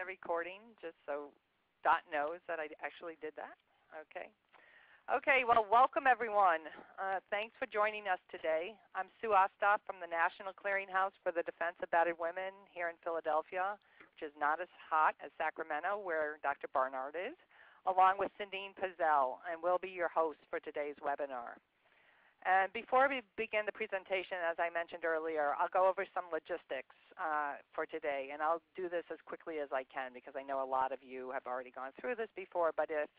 the recording, just so Dot knows that I actually did that. Okay. Okay, well, welcome everyone. Thanks for joining us today. I'm Sue Osthoff from the National Clearinghouse for the Defense of Battered Women here in Philadelphia, which is not as hot as Sacramento, where Dr. Barnard is, along with Cindine Pizzell, and we'll be your hosts for today's webinar. And before we begin the presentation, as I mentioned earlier, I'll go over some logistics for today, and I'll do this as quickly as I can because I know a lot of you have already gone through this before, but if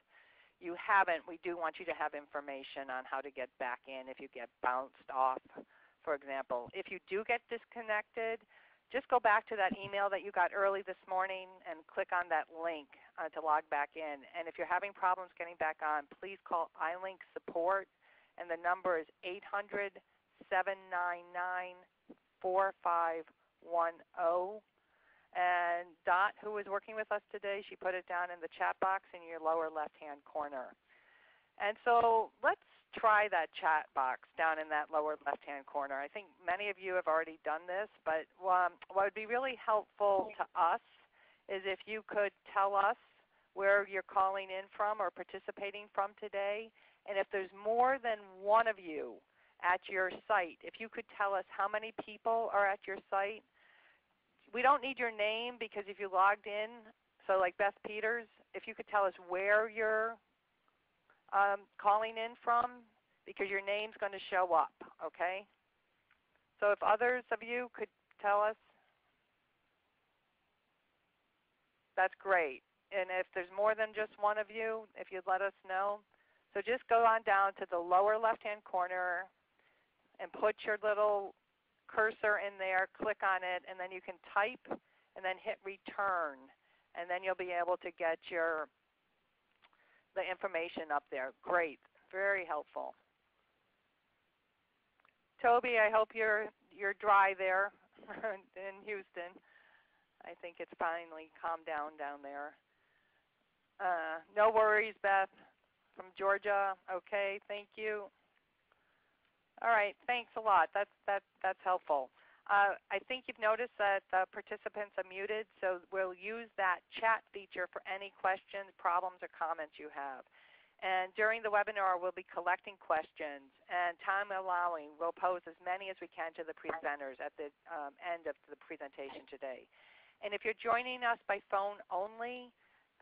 you haven't, we do want you to have information on how to get back in if you get bounced off, for example. If you do get disconnected, just go back to that email that you got early this morning and click on that link to log back in. And if you're having problems getting back on, please call iLink support, and the number is 800-799-4510. And Dot, who is working with us today, she put it down in the chat box in your lower left-hand corner. And so let's try that chat box down in that lower left-hand corner. I think many of you have already done this, but what would be really helpful to us is if you could tell us where you're calling in from or participating from today. And if there's more than one of you at your site, if you could tell us how many people are at your site. We don't need your name because if you logged in, so like Beth Peters, if you could tell us where you're calling in from, because your name's going to show up, okay? So if others of you could tell us, that's great. And if there's more than just one of you, if you'd let us know. So just go on down to the lower left-hand corner and put your little cursor in there, click on it, and then you can type and then hit return. And then you'll be able to get the information up there. Great. Very helpful. Toby, I hope you're dry there in Houston. I think it's finally calmed down there. No worries, Beth from Georgia. Okay, thank you. All right, thanks a lot. That's helpful. I think you've noticed that the participants are muted, so we'll use that chat feature for any questions, problems, or comments you have. And during the webinar, we'll be collecting questions, and time allowing, we'll pose as many as we can to the presenters at the end of the presentation today. And if you're joining us by phone only,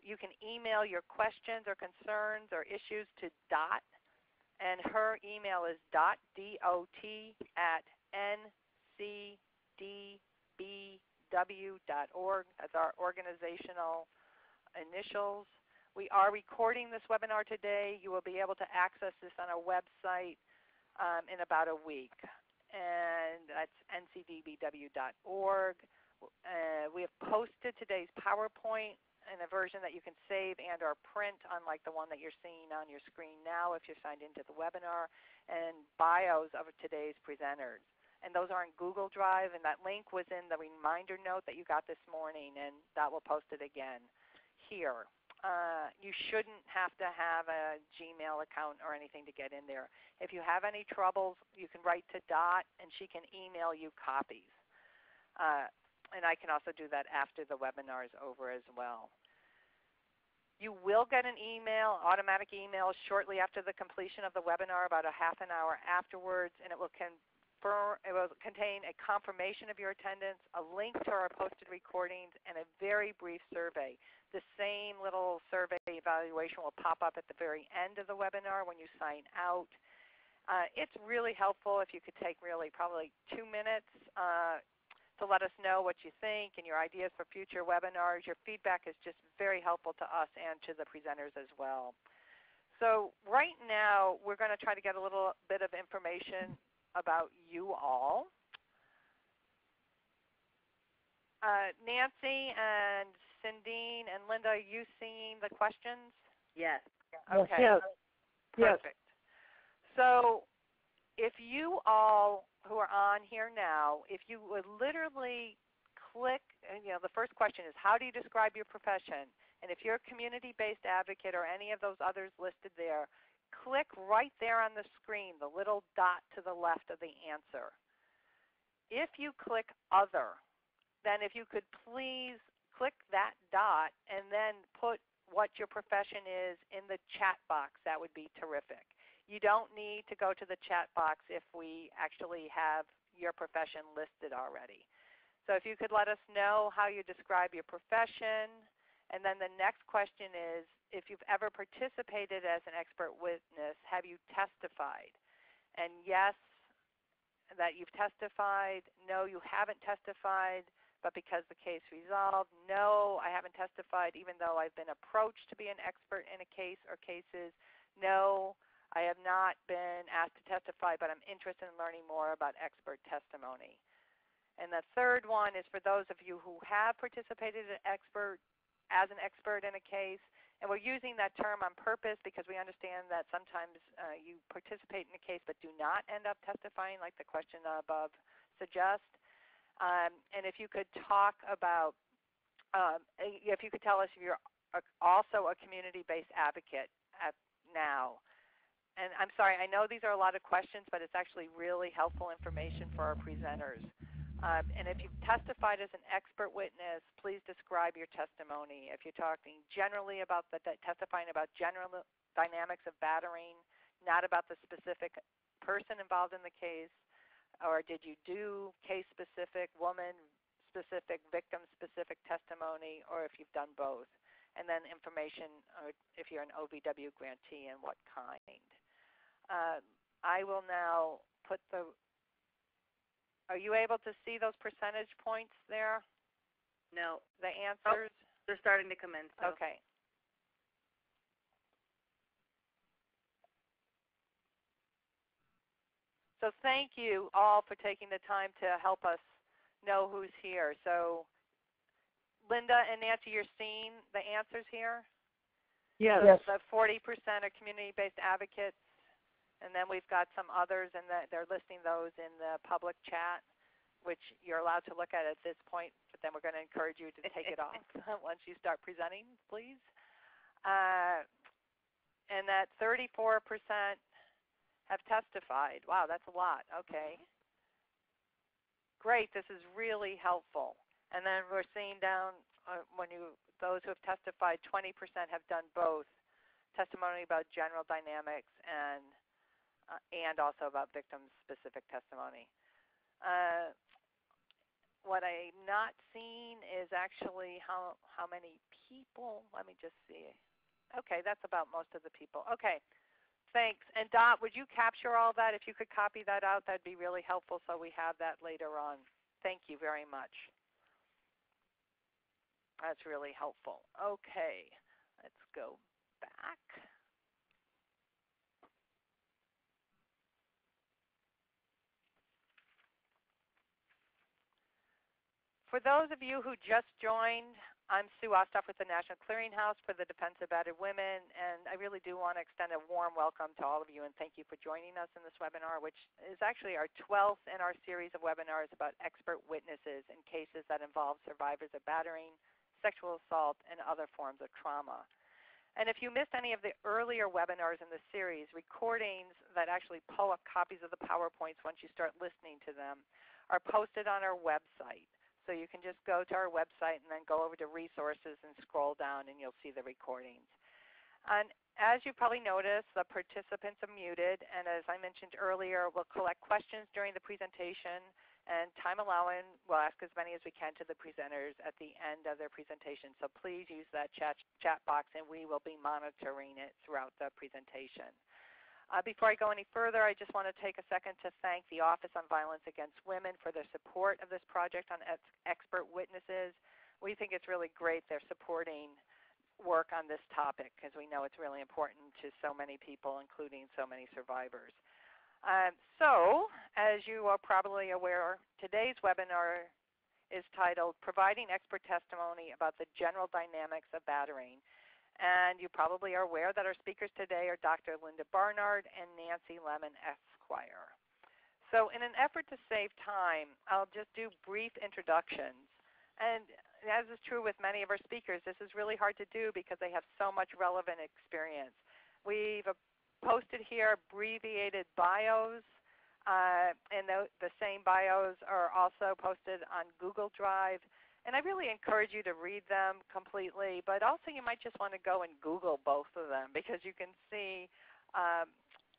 you can email your questions or concerns or issues to Dot, and her email is dot.dot@ncdbw.org. That's our organizational initials. We are recording this webinar today. You will be able to access this on our website in about a week, and that's ncdbw.org. We have posted today's PowerPoint in a version that you can save and or print, unlike the one that you're seeing on your screen now if you're signed into the webinar, and bios of today's presenters. And those are in Google Drive, and that link was in the reminder note that you got this morning, and that will post it again here. You shouldn't have to have a Gmail account or anything to get in there. If you have any troubles, you can write to Dot, and she can email you copies. And I can also do that after the webinar is over as well. You will get an email, automatic email, shortly after the completion of the webinar, about a half an hour afterwards, and it will contain a confirmation of your attendance, a link to our posted recordings, and a very brief survey. The same little survey evaluation will pop up at the very end of the webinar when you sign out. It's really helpful if you could take probably 2 minutes to let us know what you think and your ideas for future webinars. Your feedback is just very helpful to us and to the presenters as well. So right now we're going to try to get a little bit of information about you all. Nancy and Cindine and Linda, are you seeing the questions? Yes. Okay. Yes. Perfect. So if you all who are on here now, if you would literally click, the first question is, how do you describe your profession? And if you're a community-based advocate or any of those others listed there, click right there on the screen, the little dot to the left of the answer. If you click Other, then if you could please click that dot and then put what your profession is in the chat box. That would be terrific. You don't need to go to the chat box if we actually have your profession listed already. So if you could let us know how you describe your profession. And then the next question is, if you've ever participated as an expert witness, have you testified? And yes, that you've testified. No, you haven't testified, but because the case resolved. No, I haven't testified even though I've been approached to be an expert in a case or cases. No, I have not been asked to testify, but I'm interested in learning more about expert testimony. And the third one is for those of you who have participated as an expert in a case, and we're using that term on purpose because we understand that sometimes you participate in a case but do not end up testifying, like the question above suggests. And if you could talk about, if you could tell us if you're also a community-based advocate now. And I'm sorry, I know these are a lot of questions, but it's actually really helpful information for our presenters. And if you've testified as an expert witness, please describe your testimony. If you're talking generally about testifying about general dynamics of battering, not about the specific person involved in the case, or did you do case-specific, woman-specific, victim-specific testimony, or if you've done both. And then information, or if you're an OVW grantee and what kind. I will now put the... Are you able to see those percentage points there? No. The answers? Oh, they're starting to come in. So. Okay. So thank you all for taking the time to help us know who's here. So Linda and Nancy, you're seeing the answers here? Yes. The 40% are community-based advocates. And then we've got some others, and they're listing those in the public chat, which you're allowed to look at this point, but then we're going to encourage you to take it off once you start presenting, please. And that 34% have testified. Wow, that's a lot. Okay. Great. This is really helpful. And then we're seeing down those who have testified, 20% have done both, testimony about general dynamics and also about victim-specific testimony. What I'm not seeing is actually how many people. Let me just see. Okay, that's about most of the people. Okay, thanks. And Dot, would you capture all that? If you could copy that out, that'd be really helpful so we have that later on. Thank you very much. That's really helpful. Okay, let's go back. For those of you who just joined, I'm Sue Ostoff with the National Clearinghouse for the Defense of Battered Women, and I really do want to extend a warm welcome to all of you, and thank you for joining us in this webinar, which is actually our 12th in our series of webinars about expert witnesses in cases that involve survivors of battering, sexual assault, and other forms of trauma. And if you missed any of the earlier webinars in this series, recordings that actually pull up copies of the PowerPoints once you start listening to them are posted on our website. So you can just go to our website and then go over to resources and scroll down and you'll see the recordings. And as you probably noticed, the participants are muted, and as I mentioned earlier, we'll collect questions during the presentation, and time allowing, we'll ask as many as we can to the presenters at the end of their presentation. So please use that chat box, and we will be monitoring it throughout the presentation. Before I go any further, I just want to take a second to thank the Office on Violence Against Women for their support of this project on expert witnesses. We think it's really great they're supporting work on this topic because we know it's really important to so many people, including so many survivors. So, as you are probably aware, today's webinar is titled Providing Expert Testimony About the General Dynamics of Battering. And you probably are aware that our speakers today are Dr. Linda Barnard and Nancy Lemon, Esquire. So in an effort to save time, I'll just do brief introductions. And as is true with many of our speakers, this is really hard to do because they have so much relevant experience. We've posted here abbreviated bios, and the same bios are also posted on Google Drive. And I really encourage you to read them completely, but also you might just want to go and Google both of them because you can see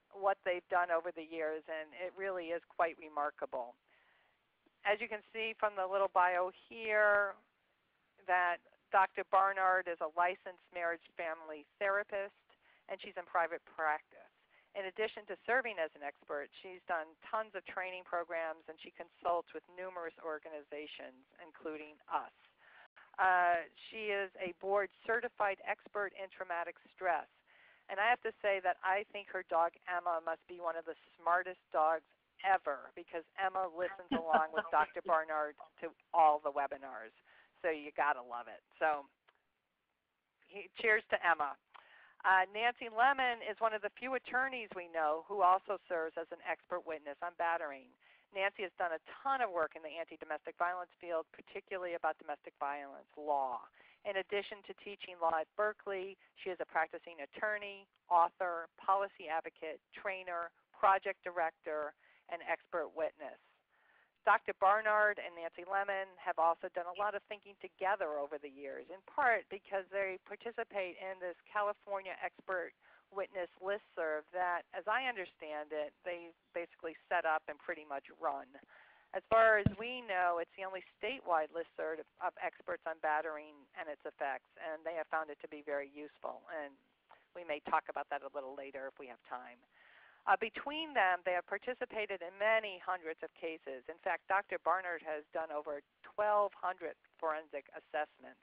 what they've done over the years, and it really is quite remarkable. As you can see from the little bio here, that Dr. Barnard is a licensed marriage family therapist, and she's in private practice. In addition to serving as an expert, she's done tons of training programs, and she consults with numerous organizations, including us. She is a board-certified expert in traumatic stress. And I have to say that I think her dog, Emma, must be one of the smartest dogs ever because Emma listens along with Dr. Barnard to all the webinars. So you got to love it. So cheers to Emma. Nancy Lemon is one of the few attorneys we know who also serves as an expert witness on battering. Nancy has done a ton of work in the anti-domestic violence field, particularly about domestic violence law. In addition to teaching law at Berkeley, she is a practicing attorney, author, policy advocate, trainer, project director, and expert witness. Dr. Barnard and Nancy Lemon have also done a lot of thinking together over the years, in part because they participate in this California Expert Witness listserv that, as I understand it, they basically set up and pretty much run. As far as we know, it's the only statewide listserv of experts on battering and its effects, and they have found it to be very useful. And we may talk about that a little later if we have time. Between them, they have participated in many hundreds of cases. In fact, Dr. Barnard has done over 1,200 forensic assessments.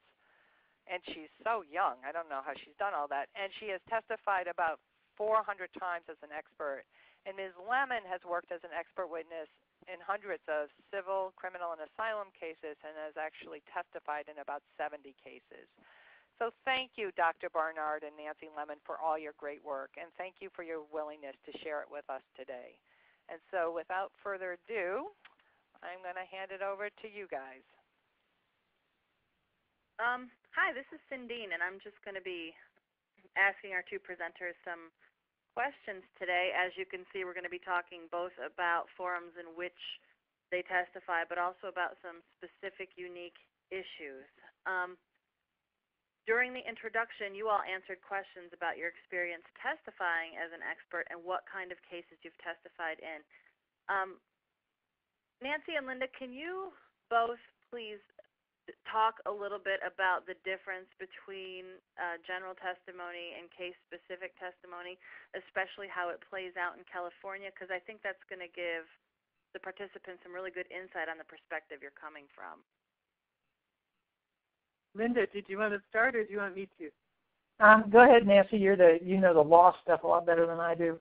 And she's so young. I don't know how she's done all that. And she has testified about 400 times as an expert. And Ms. Lemon has worked as an expert witness in hundreds of civil, criminal, and asylum cases and has actually testified in about 70 cases. So thank you, Dr. Barnard and Nancy Lemon, for all your great work, and thank you for your willingness to share it with us today. And so without further ado, I'm going to hand it over to you guys. Hi, this is Cindine, and I'm just going to be asking our two presenters some questions today. As you can see, we're going to be talking both about forums in which they testify, but also about some specific, unique issues. During the introduction, you all answered questions about your experience testifying as an expert and what kind of cases you've testified in. Nancy and Linda, can you both please talk a little bit about the difference between general testimony and case-specific testimony, especially how it plays out in California? Because I think that's going to give the participants some really good insight on the perspective you're coming from. Linda, did you want to start, or do you want me to? Go ahead, Nancy. You know the law stuff a lot better than I do.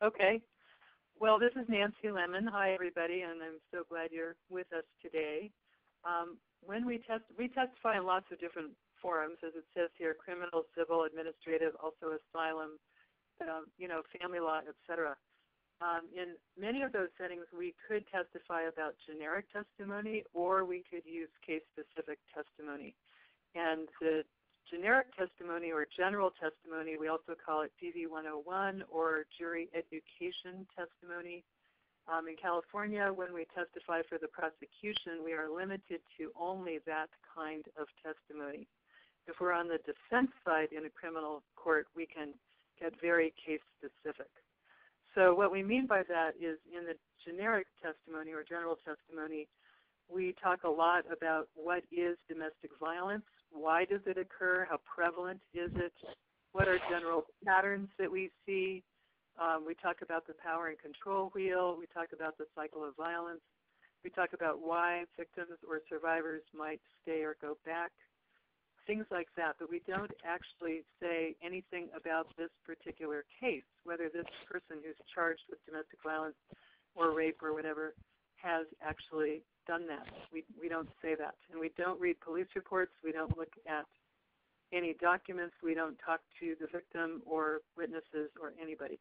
Okay. Well, this is Nancy Lemon. Hi, everybody, and I'm so glad you're with us today. When we testify in lots of different forums, as it says here: criminal, civil, administrative, also asylum, family law, etc. In many of those settings, we could testify about generic testimony, or we could use case-specific testimony. And the generic testimony or general testimony, we also call it DV 101 or jury education testimony. In California, when we testify for the prosecution, we are limited to only that kind of testimony. If we're on the defense side in a criminal court, we can get very case-specific. So what we mean by that is in the generic testimony or general testimony, we talk a lot about what is domestic violence, why does it occur, how prevalent is it, what are general patterns that we see. We talk about the power and control wheel. We talk about the cycle of violence. We talk about why victims or survivors might stay or go back, things like that. But we don't actually say anything about this particular case, whether this person who's charged with domestic violence or rape or whatever has actually done that. We don't say that. And we don't read police reports. We don't look at any documents. We don't talk to the victim or witnesses or anybody.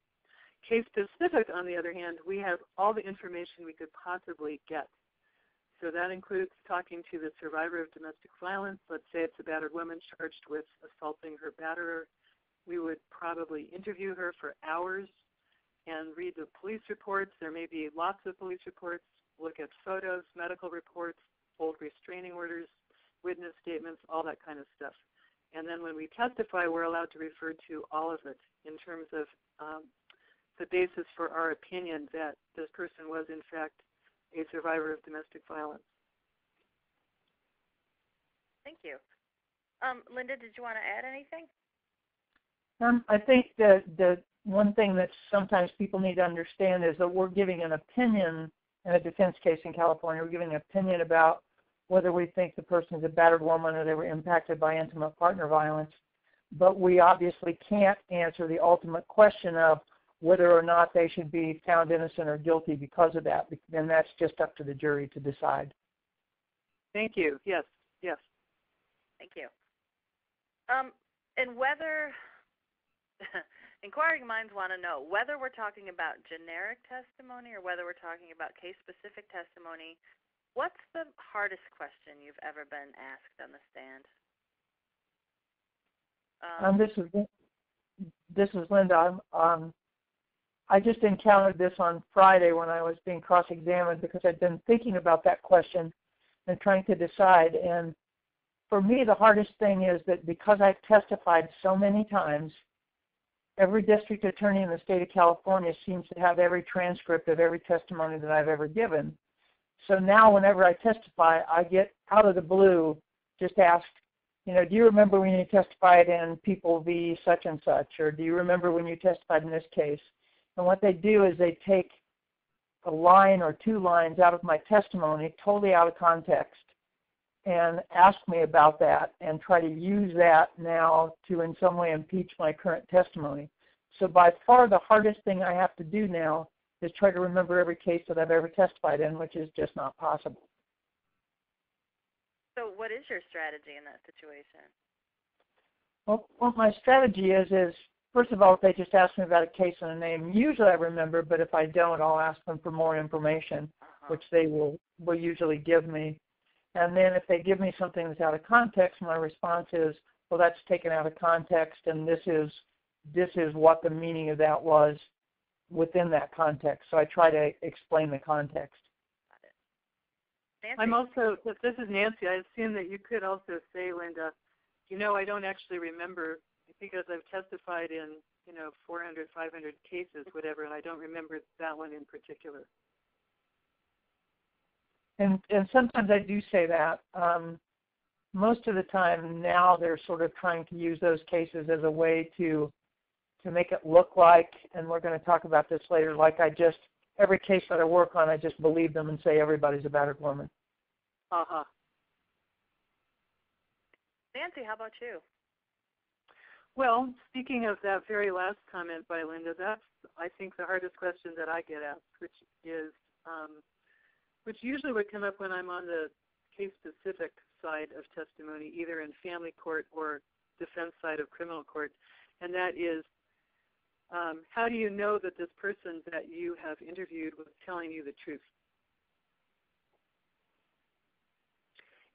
Case-specific, on the other hand, we have all the information we could possibly get. So that includes talking to the survivor of domestic violence. Let's say it's a battered woman charged with assaulting her batterer. We would probably interview her for hours and read the police reports. There may be lots of police reports, look at photos, medical reports, hold restraining orders, witness statements, all that kind of stuff. And then when we testify, we're allowed to refer to all of it in terms of the basis for our opinion that this person was, in fact, a survivor of domestic violence. Thank you. Linda, did you want to add anything? I think that the one thing that sometimes people need to understand is that we're giving an opinion in a defense case in California. We're giving an opinion about whether we think the person is a battered woman or they were impacted by intimate partner violence. But we obviously can't answer the ultimate question of whether or not they should be found innocent or guilty because of that. And that's just up to the jury to decide. Thank you. Yes, yes. Thank you. And whether inquiring minds want to know whether we're talking about generic testimony or whether we're talking about case-specific testimony, what's the hardest question you've ever been asked on the stand? This is Linda. I just encountered this on Friday when I was being cross-examined because I'd been thinking about that question and trying to decide. And for me, the hardest thing is that because I've testified so many times, every district attorney in the state of California seems to have every transcript of every testimony that I've ever given. So now whenever I testify, I get out of the blue just asked, do you remember when you testified in People v. such and such, or do you remember when you testified in this case? And what they do is they take a line or two lines out of my testimony, totally out of context, and ask me about that and try to use that now to in some way impeach my current testimony. So by far the hardest thing I have to do now is try to remember every case that I've ever testified in, which is just not possible. So what is your strategy in that situation? Well, what my strategy is first of all, if they just ask me about a case and a name, usually I remember, but if I don't, I'll ask them for more information, which they will usually give me. And then if they give me something that's out of context, my response is, well, that's taken out of context, and this is what the meaning of that was within that context. So I try to explain the context. Nancy? I'm also, if this is Nancy, I assume that you could also say, Linda, I don't actually remember because I've testified in, 400, 500 cases, whatever, and I don't remember that one in particular. And sometimes I do say that. Most of the time now they're sort of trying to use those cases as a way to make it look like, and we're going to talk about this later, like every case that I work on, I just believe them and say everybody's a battered woman. Uh-huh. Nancy, how about you? Well, speaking of that very last comment by Linda, that's, I think, the hardest question that I get asked, which usually would come up when I'm on the case-specific side of testimony, either in family court or defense side of criminal court, and that is, how do you know that this person that you have interviewed was telling you the truth?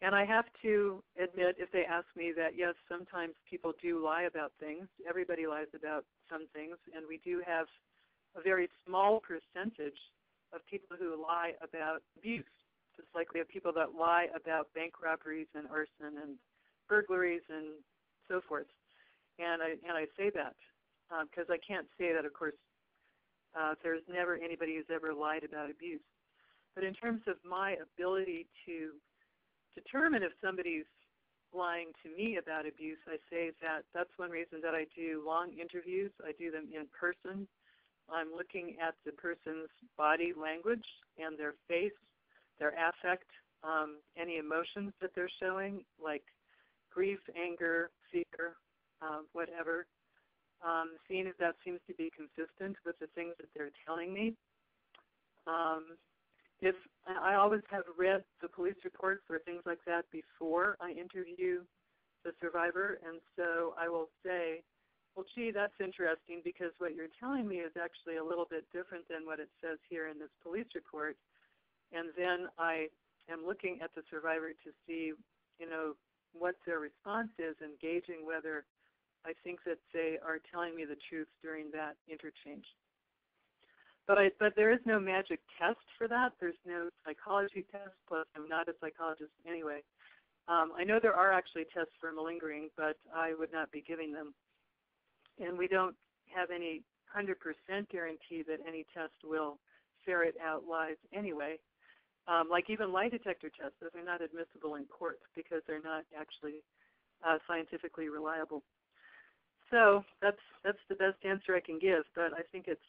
And I have to admit, if they ask me, that yes, sometimes people do lie about things. Everybody lies about some things, and we do have a very small percentage of people who lie about abuse. Just like we have people that lie about bank robberies and arson and burglaries and so forth. And I say that because I can't say that, of course, there's never anybody who's ever lied about abuse. But in terms of my ability to determine if somebody's lying to me about abuse, I say that that's one reason that I do long interviews. I do them in person. I'm looking at the person's body language and their face, their affect, any emotions that they're showing, like grief, anger, fear, whatever. Seeing if that seems to be consistent with the things that they're telling me. If I always have read the police reports or things like that before I interview the survivor, and so I will say, well, gee, that's interesting because what you're telling me is actually a little bit different than what it says here in this police report. And then I am looking at the survivor to see, what their response is, and gauging whether I think that they are telling me the truth during that interchange. But there is no magic test for that. There's no psychology test, plus I'm not a psychologist anyway. I know there are actually tests for malingering, but I would not be giving them. And we don't have any 100% guarantee that any test will ferret out lies anyway. Like even lie detector tests, those are not admissible in court because they're not actually scientifically reliable. So that's the best answer I can give, but I think it's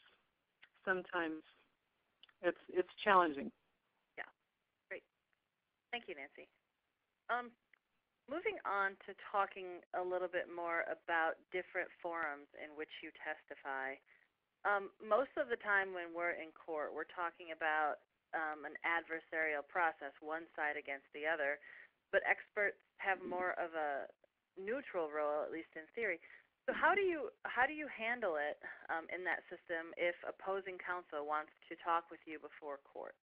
sometimes it's challenging. Yeah, great. Thank you, Nancy. Moving on to talking a little bit more about different forums in which you testify. Most of the time when we're in court, we're talking about an adversarial process, one side against the other, but experts have more of a neutral role, at least in theory. So how do you handle it in that system if opposing counsel wants to talk with you before court?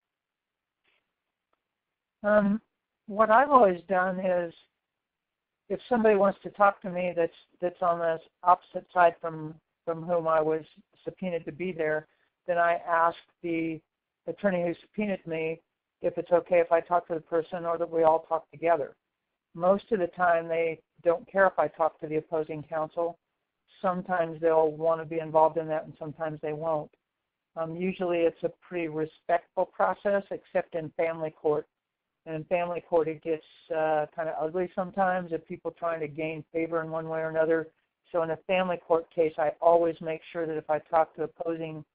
What I've always done is, if somebody wants to talk to me that's on the opposite side from whom I was subpoenaed to be there, then I ask the attorney who subpoenaed me if it's okay if I talk to the person or that we all talk together. Most of the time they don't care if I talk to the opposing counsel. Sometimes they'll want to be involved in that and sometimes they won't. Usually it's a pretty respectful process, except in family court. And in family court it gets kind of ugly sometimes if people trying to gain favor in one way or another. So in a family court case, I always make sure that if I talk to opposing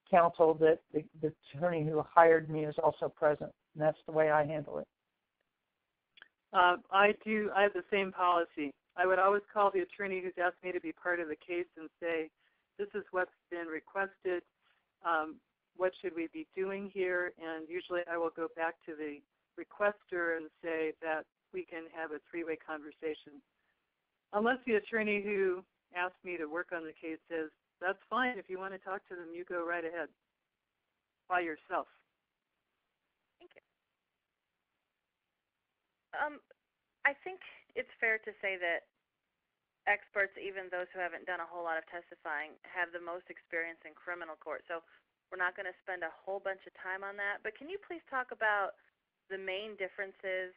counsel that the attorney who hired me is also present. And that's the way I handle it. I have the same policy. I would always call the attorney who's asked me to be part of the case and say, this is what's been requested. What should we be doing here? And usually I will go back to the requester and say that we can have a three-way conversation. Unless the attorney who asked me to work on the case says, that's fine, if you want to talk to them, you go right ahead by yourself. Thank you. I think it's fair to say that experts, even those who haven't done a whole lot of testifying, have the most experience in criminal court. So we're not going to spend a whole bunch of time on that. But can you please talk about the main differences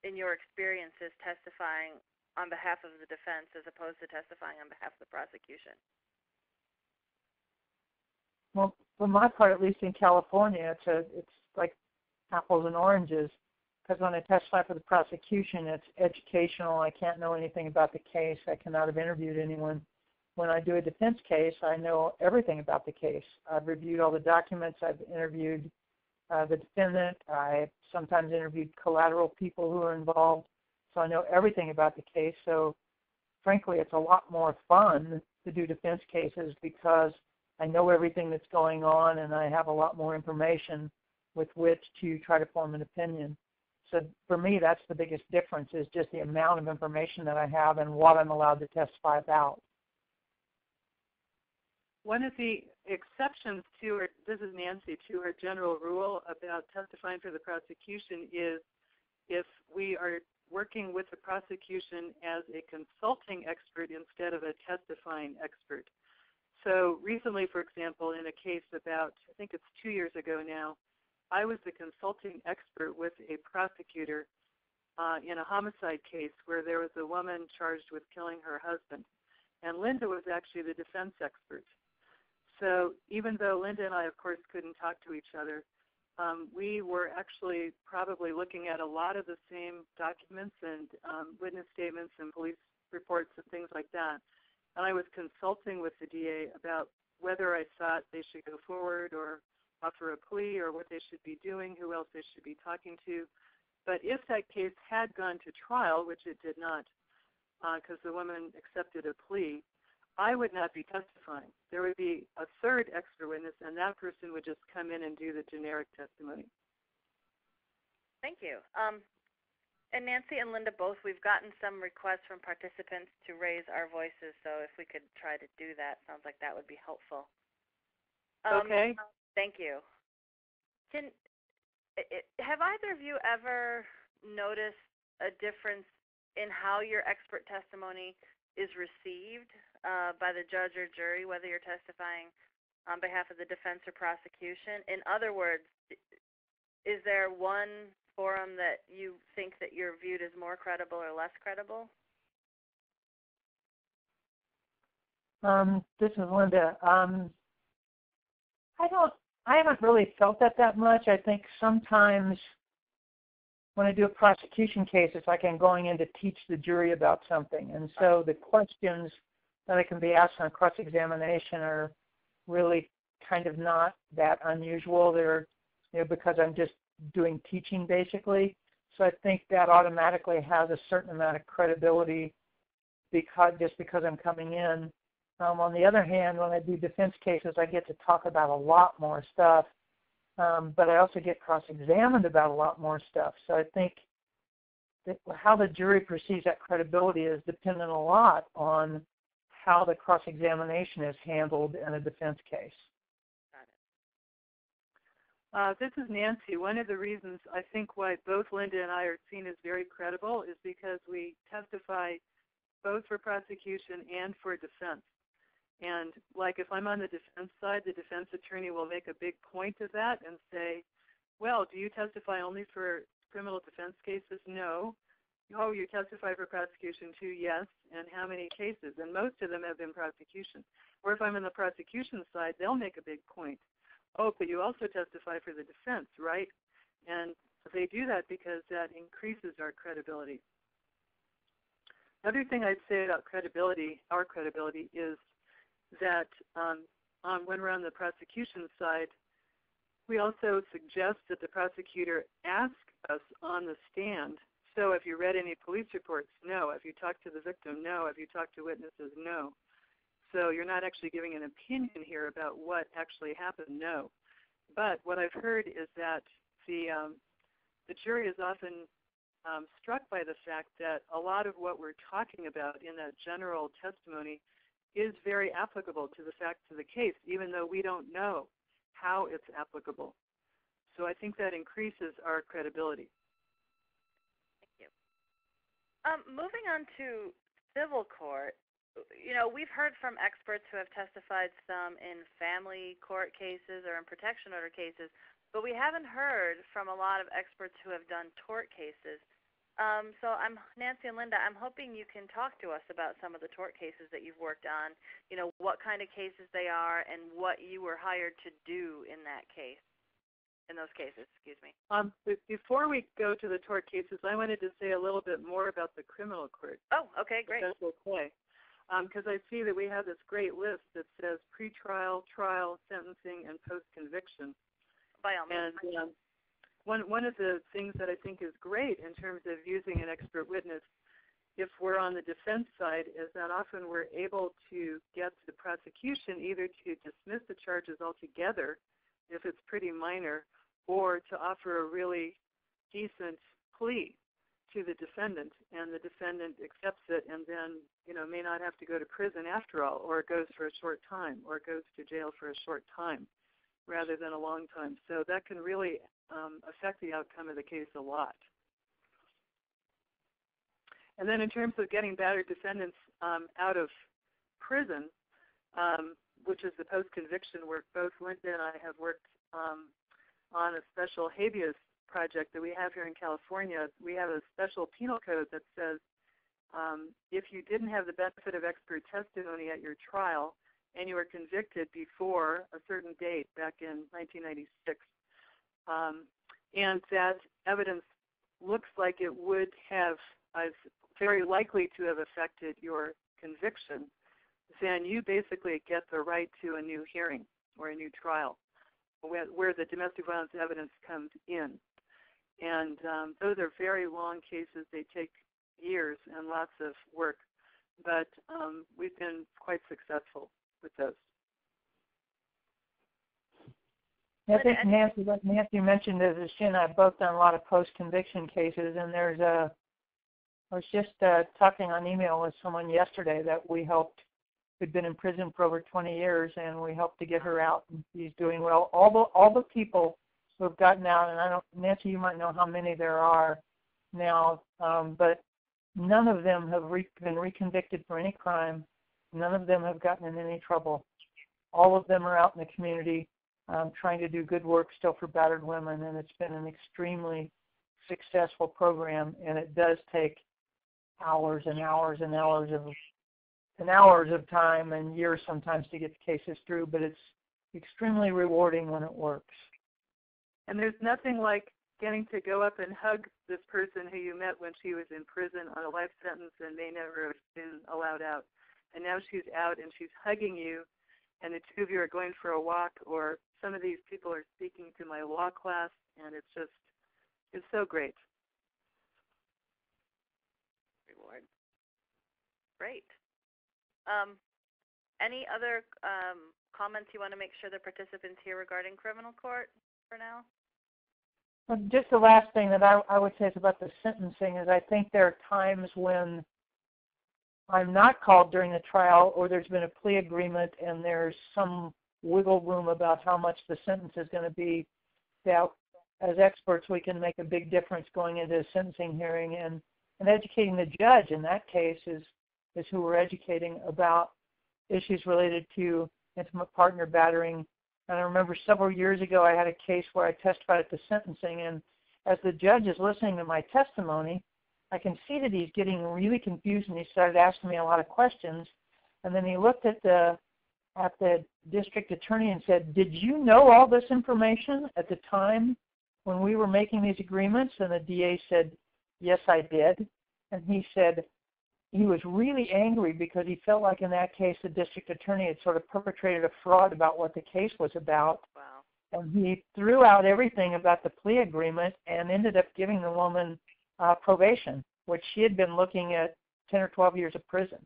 in your experiences testifying on behalf of the defense as opposed to testifying on behalf of the prosecution? Well, for my part, at least in California, it's like apples and oranges. Because when I testify for the prosecution, it's educational. I can't know anything about the case. I cannot have interviewed anyone. When I do a defense case, I know everything about the case. I've reviewed all the documents. I've interviewed the defendant. I sometimes interviewed collateral people who are involved. So I know everything about the case. So frankly, it's a lot more fun to do defense cases because I know everything that's going on and I have a lot more information with which to try to form an opinion. So for me, that's the biggest difference, is just the amount of information that I have and what I'm allowed to testify about. One of the exceptions to, this is Nancy, to our general rule about testifying for the prosecution is if we are working with the prosecution as a consulting expert instead of a testifying expert. So recently, for example, in a case about, I think it's 2 years ago now, I was the consulting expert with a prosecutor in a homicide case where there was a woman charged with killing her husband. And Linda was actually the defense expert. So even though Linda and I, of course, couldn't talk to each other, we were actually probably looking at a lot of the same documents and witness statements and police reports and things like that. And I was consulting with the DA about whether I thought they should go forward or offer a plea or what they should be doing, who else they should be talking to. But if that case had gone to trial, which it did not, because the woman accepted a plea, I would not be testifying. There would be a third expert witness, and that person would just come in and do the generic testimony. Thank you. And Nancy and Linda both, we've gotten some requests from participants to raise our voices, so if we could try to do that, sounds like that would be helpful. Okay. Thank you. Have either of you ever noticed a difference in how your expert testimony is received by the judge or jury, whether you're testifying on behalf of the defense or prosecution? In other words, is there one forum that you think that you're viewed as more credible or less credible? This is Linda. I haven't really felt that much. I think sometimes when I do a prosecution case, it's like I'm going in to teach the jury about something. And so the questions that I can be asked on cross-examination are really kind of not that unusual. They're, because I'm just doing teaching basically. So I think that automatically has a certain amount of credibility because I'm coming in. On the other hand, when I do defense cases, I get to talk about a lot more stuff, but I also get cross-examined about a lot more stuff. So I think that how the jury perceives that credibility is dependent a lot on how the cross-examination is handled in a defense case. This is Nancy. One of the reasons I think why both Linda and I are seen as very credible is because we testify both for prosecution and for defense. And like if I'm on the defense side, the defense attorney will make a big point of that and say, well, do you testify only for criminal defense cases? No. Oh, you testify for prosecution too? Yes. And how many cases? And most of them have been prosecution. Or if I'm on the prosecution side, they'll make a big point. Oh, but you also testify for the defense, right? And they do that because that increases our credibility. Another thing I'd say about credibility, our credibility, is that when we're on the prosecution side, we also suggest that the prosecutor ask us on the stand. So if you read any police reports, no. If you talked to the victim, no. If you talked to witnesses, no. So you're not actually giving an opinion here about what actually happened, no. But what I've heard is that the jury is often struck by the fact that a lot of what we're talking about in that general testimony is very applicable to the facts of the case, even though we don't know how it's applicable. So I think that increases our credibility. Thank you. Moving on to civil court, we've heard from experts who have testified some in family court cases or in protection order cases, but we haven't heard from a lot of experts who have done tort cases. So Nancy and Linda, I'm hoping you can talk to us about some of the tort cases that you've worked on, what kind of cases they are and what you were hired to do in those cases, excuse me. Before we go to the tort cases, I wanted to say a little bit more about the criminal court. Oh, okay, great. That's okay. Because I see that we have this great list that says pretrial, trial, sentencing, and post-conviction. By all means. And one of the things that I think is great in terms of using an expert witness, if we're on the defense side, is that often we're able to get the prosecution either to dismiss the charges altogether, if it's pretty minor, or to offer a really decent plea to the defendant, and the defendant accepts it and then may not have to go to prison after all, or it goes for a short time, or it goes to jail for a short time rather than a long time. So that can really affect the outcome of the case a lot. And then in terms of getting battered defendants out of prison, which is the post-conviction work, both Linda and I have worked on a special habeas project that we have here in California. We have a special penal code that says if you didn't have the benefit of expert testimony at your trial and you were convicted before a certain date back in 1996, and that evidence looks like it would have very likely to have affected your conviction, then you basically get the right to a new hearing or a new trial where the domestic violence evidence comes in. And those are very long cases. They take years and lots of work, but we've been quite successful with those. I think what Nancy mentioned is that she and I have both done a lot of post-conviction cases, and I was just talking on email with someone yesterday that we helped, who'd been in prison for over 20 years, and we helped to get her out, and she's doing well. All the people who have gotten out, and Nancy, you might know how many there are now, but none of them have been reconvicted for any crime. None of them have gotten in any trouble. All of them are out in the community trying to do good work still for battered women, and it's been an extremely successful program, and it does take hours and hours and hours of time and years sometimes to get the cases through, but it's extremely rewarding when it works. And there's nothing like getting to go up and hug this person who you met when she was in prison on a life sentence and may never have been allowed out. And now she's out and she's hugging you, and the two of you are going for a walk, or some of these people are speaking to my law class, and it's so great. Reward. Great. Any other comments you want to make sure the participants hear regarding criminal court for now? Well, just the last thing that I would say is about the sentencing is I think there are times when I'm not called during the trial, or there's been a plea agreement and there's some wiggle room about how much the sentence is going to be. That as experts, we can make a big difference going into a sentencing hearing, and educating the judge in that case is who we're educating about issues related to intimate partner battering. And I remember several years ago I had a case where I testified at the sentencing, and as the judge is listening to my testimony, I can see that he's getting really confused, and he started asking me a lot of questions. And then he looked at the district attorney and said, "Did you know all this information at the time when we were making these agreements?" And the DA said, "Yes, I did." And he said he was really angry because he felt like in that case the district attorney had sort of perpetrated a fraud about what the case was about. Wow. And he threw out everything about the plea agreement and ended up giving the woman probation, which she had been looking at 10 or 12 years of prison.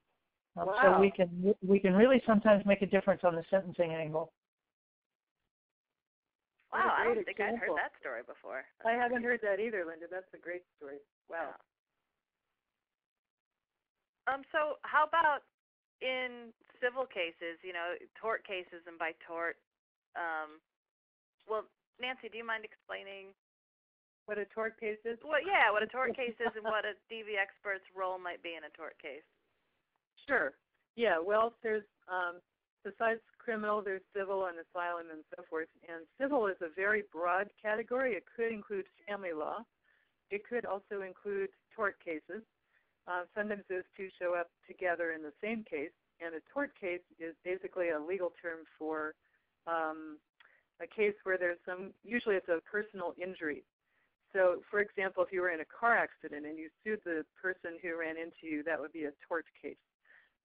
Wow. So we can really sometimes make a difference on the sentencing angle. Wow, I don't think I'd heard that story before. I haven't heard that either, Linda. That's a great story. Wow. So how about in civil cases, tort cases, and by tort, well, Nancy, do you mind explaining what a tort case is? What a tort case is and what a DV expert's role might be in a tort case. Sure. Yeah, well, there's, besides criminal, there's civil and asylum and so forth. And civil is a very broad category. It could include family law. It could also include tort cases. Sometimes those two show up together in the same case. And a tort case is basically a legal term for a case where there's usually it's a personal injury. So, for example, if you were in a car accident and you sued the person who ran into you, that would be a tort case.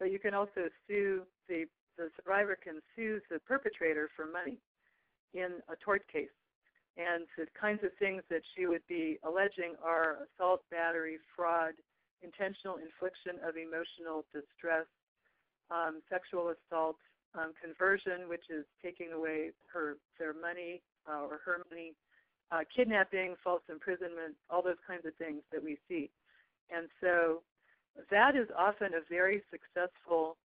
But you can also sue, the survivor can sue the perpetrator for money in a tort case. And the kinds of things that she would be alleging are assault, battery, fraud, intentional infliction of emotional distress, sexual assault, conversion, which is taking away their money or her money, kidnapping, false imprisonment, all those kinds of things that we see. And so that is often a very successful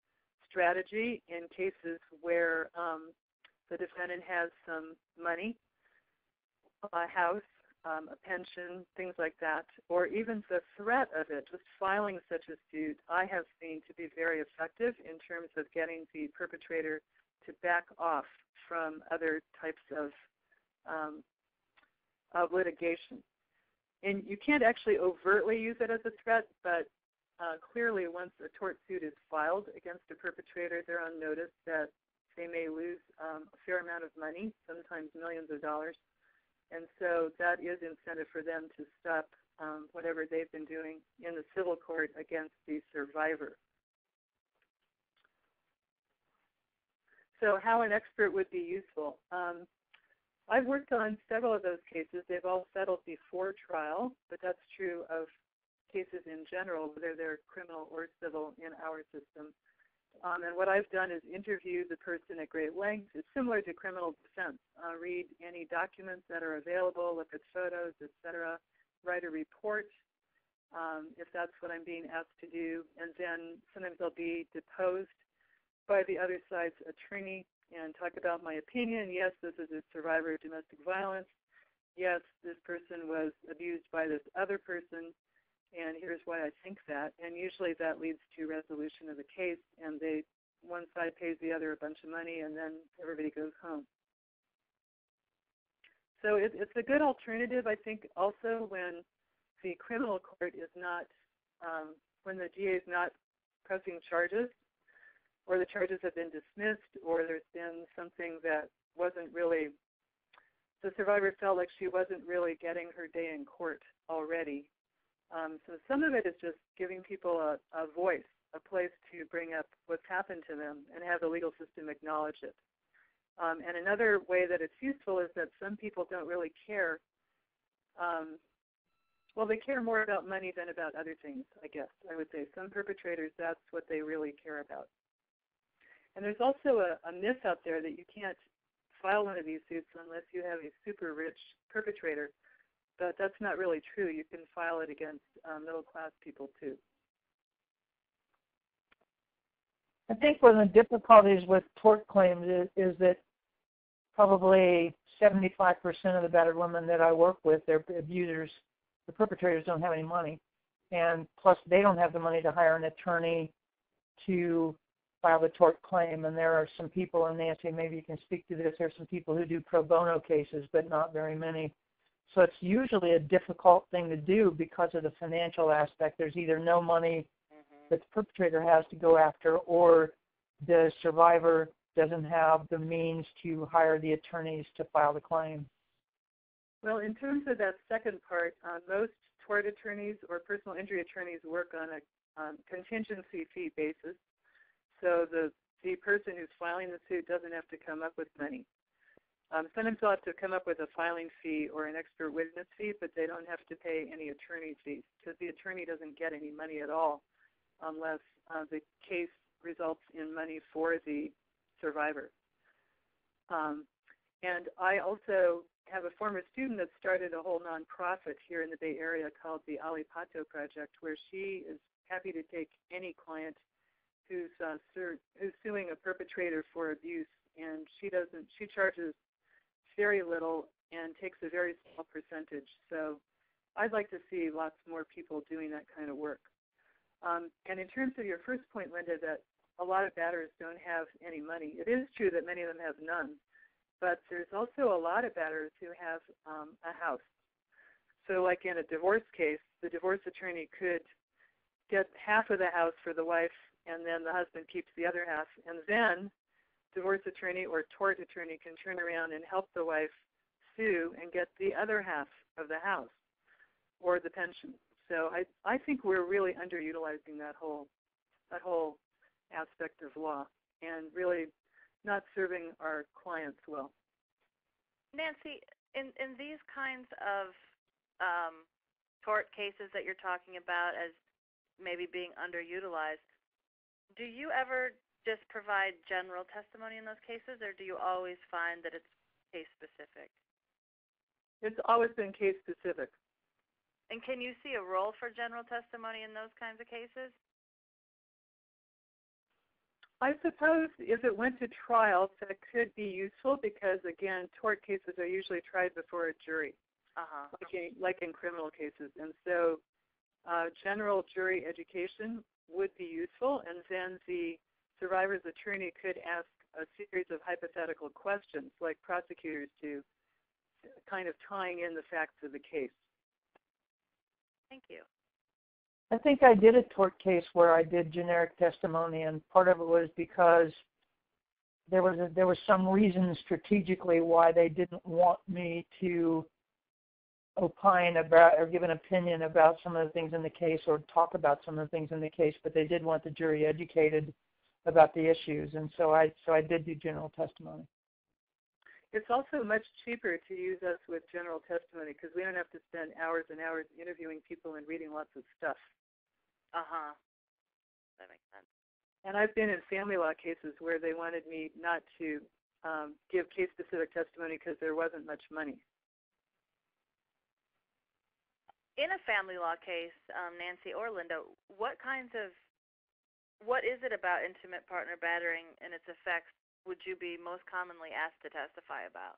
strategy in cases where the defendant has some money, a house, a pension, things like that, or even the threat of it, just filing such a suit, I have seen to be very effective in terms of getting the perpetrator to back off from other types of litigation. And you can't actually overtly use it as a threat, but clearly once a tort suit is filed against a perpetrator, they're on notice that they may lose a fair amount of money, sometimes millions of dollars. And so that is incentive for them to stop whatever they've been doing in the civil court against the survivor. So how an expert would be useful. I've worked on several of those cases. They've all settled before trial, but that's true of cases in general, whether they're criminal or civil in our system. And what I've done is interview the person at great length. It's similar to criminal defense. Read any documents that are available, look at photos, etc., write a report if that's what I'm being asked to do, and then sometimes I'll be deposed by the other side's attorney and talk about my opinion. Yes, this is a survivor of domestic violence. Yes, this person was abused by this other person, and here's why I think that. And usually that leads to resolution of the case, and one side pays the other a bunch of money, and then everybody goes home. So it's a good alternative, I think, also when the criminal court is not, when the DA is not pressing charges, or the charges have been dismissed, or there's been something that wasn't really, the survivor felt like she wasn't really getting her day in court already. So some of it is just giving people a voice, a place to bring up what's happened to them and have the legal system acknowledge it. And another way that it's useful is that some people don't really care. Well, they care more about money than about other things, I guess. I would say some perpetrators, that's what they really care about. And there's also a myth out there that you can't file one of these suits unless you have a super rich perpetrator. But that's not really true. You can file it against middle-class people, too. I think one of the difficulties with tort claims is that probably 75% of the battered women that I work with, their abusers, the perpetrators don't have any money. And plus, they don't have the money to hire an attorney to file the tort claim. And there are some people, and Nancy, maybe you can speak to this, there are some people who do pro bono cases, but not very many. So it's usually a difficult thing to do because of the financial aspect. There's either no money that the perpetrator has to go after, or the survivor doesn't have the means to hire the attorneys to file the claim. Well, in terms of that second part, most tort attorneys or personal injury attorneys work on a contingency fee basis. So the person who's filing the suit doesn't have to come up with money. Sometimes they'll have to come up with a filing fee or an expert witness fee, but they don't have to pay any attorney fees because the attorney doesn't get any money at all unless the case results in money for the survivor. And I also have a former student that started a whole nonprofit here in the Bay Area called the Ali Pato Project, where she is happy to take any client who's suing a perpetrator for abuse, and she charges very little and takes a very small percentage. So I'd like to see lots more people doing that kind of work. And in terms of your first point, Linda, that a lot of batterers don't have any money, it is true that many of them have none, but there's also a lot of batterers who have a house. So like in a divorce case, the divorce attorney could get half of the house for the wife, and then the husband keeps the other half, and then divorce attorney or tort attorney can turn around and help the wife sue and get the other half of the house or the pension. So I think we're really underutilizing that whole aspect of law and really not serving our clients well. Nancy, in these kinds of tort cases that you're talking about as maybe being underutilized, do you ever just provide general testimony in those cases, or do you always find that it's case-specific? It's always been case-specific. And can you see a role for general testimony in those kinds of cases? I suppose if it went to trial, that could be useful because, again, tort cases are usually tried before a jury, like in criminal cases. And so general jury education would be useful, and then the survivor's attorney could ask a series of hypothetical questions like prosecutors do, kind of tying in the facts of the case. Thank you. I think I did a tort case where I did generic testimony, and part of it was because there was some reason strategically why they didn't want me to opine about or give an opinion about some of the things in the case or talk about some of the things in the case, but they did want the jury educated about the issues, and so I did do general testimony. It's also much cheaper to use us with general testimony because we don't have to spend hours and hours interviewing people and reading lots of stuff. That makes sense. And I've been in family law cases where they wanted me not to give case-specific testimony because there wasn't much money. In a family law case, Nancy or Linda, what is it about intimate partner battering and its effects would you be most commonly asked to testify about?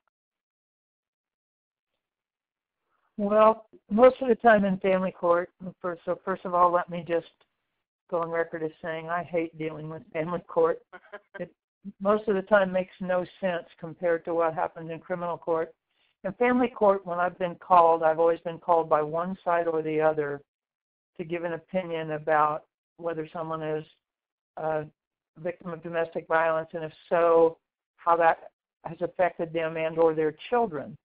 Well, most of the time in family court, so first of all, let me just go on record as saying I hate dealing with family court. It most of the time makes no sense compared to what happens in criminal court. In family court, when I've been called, I've always been called by one side or the other to give an opinion about whether someone is a victim of domestic violence, and if so, how that has affected them and or their children.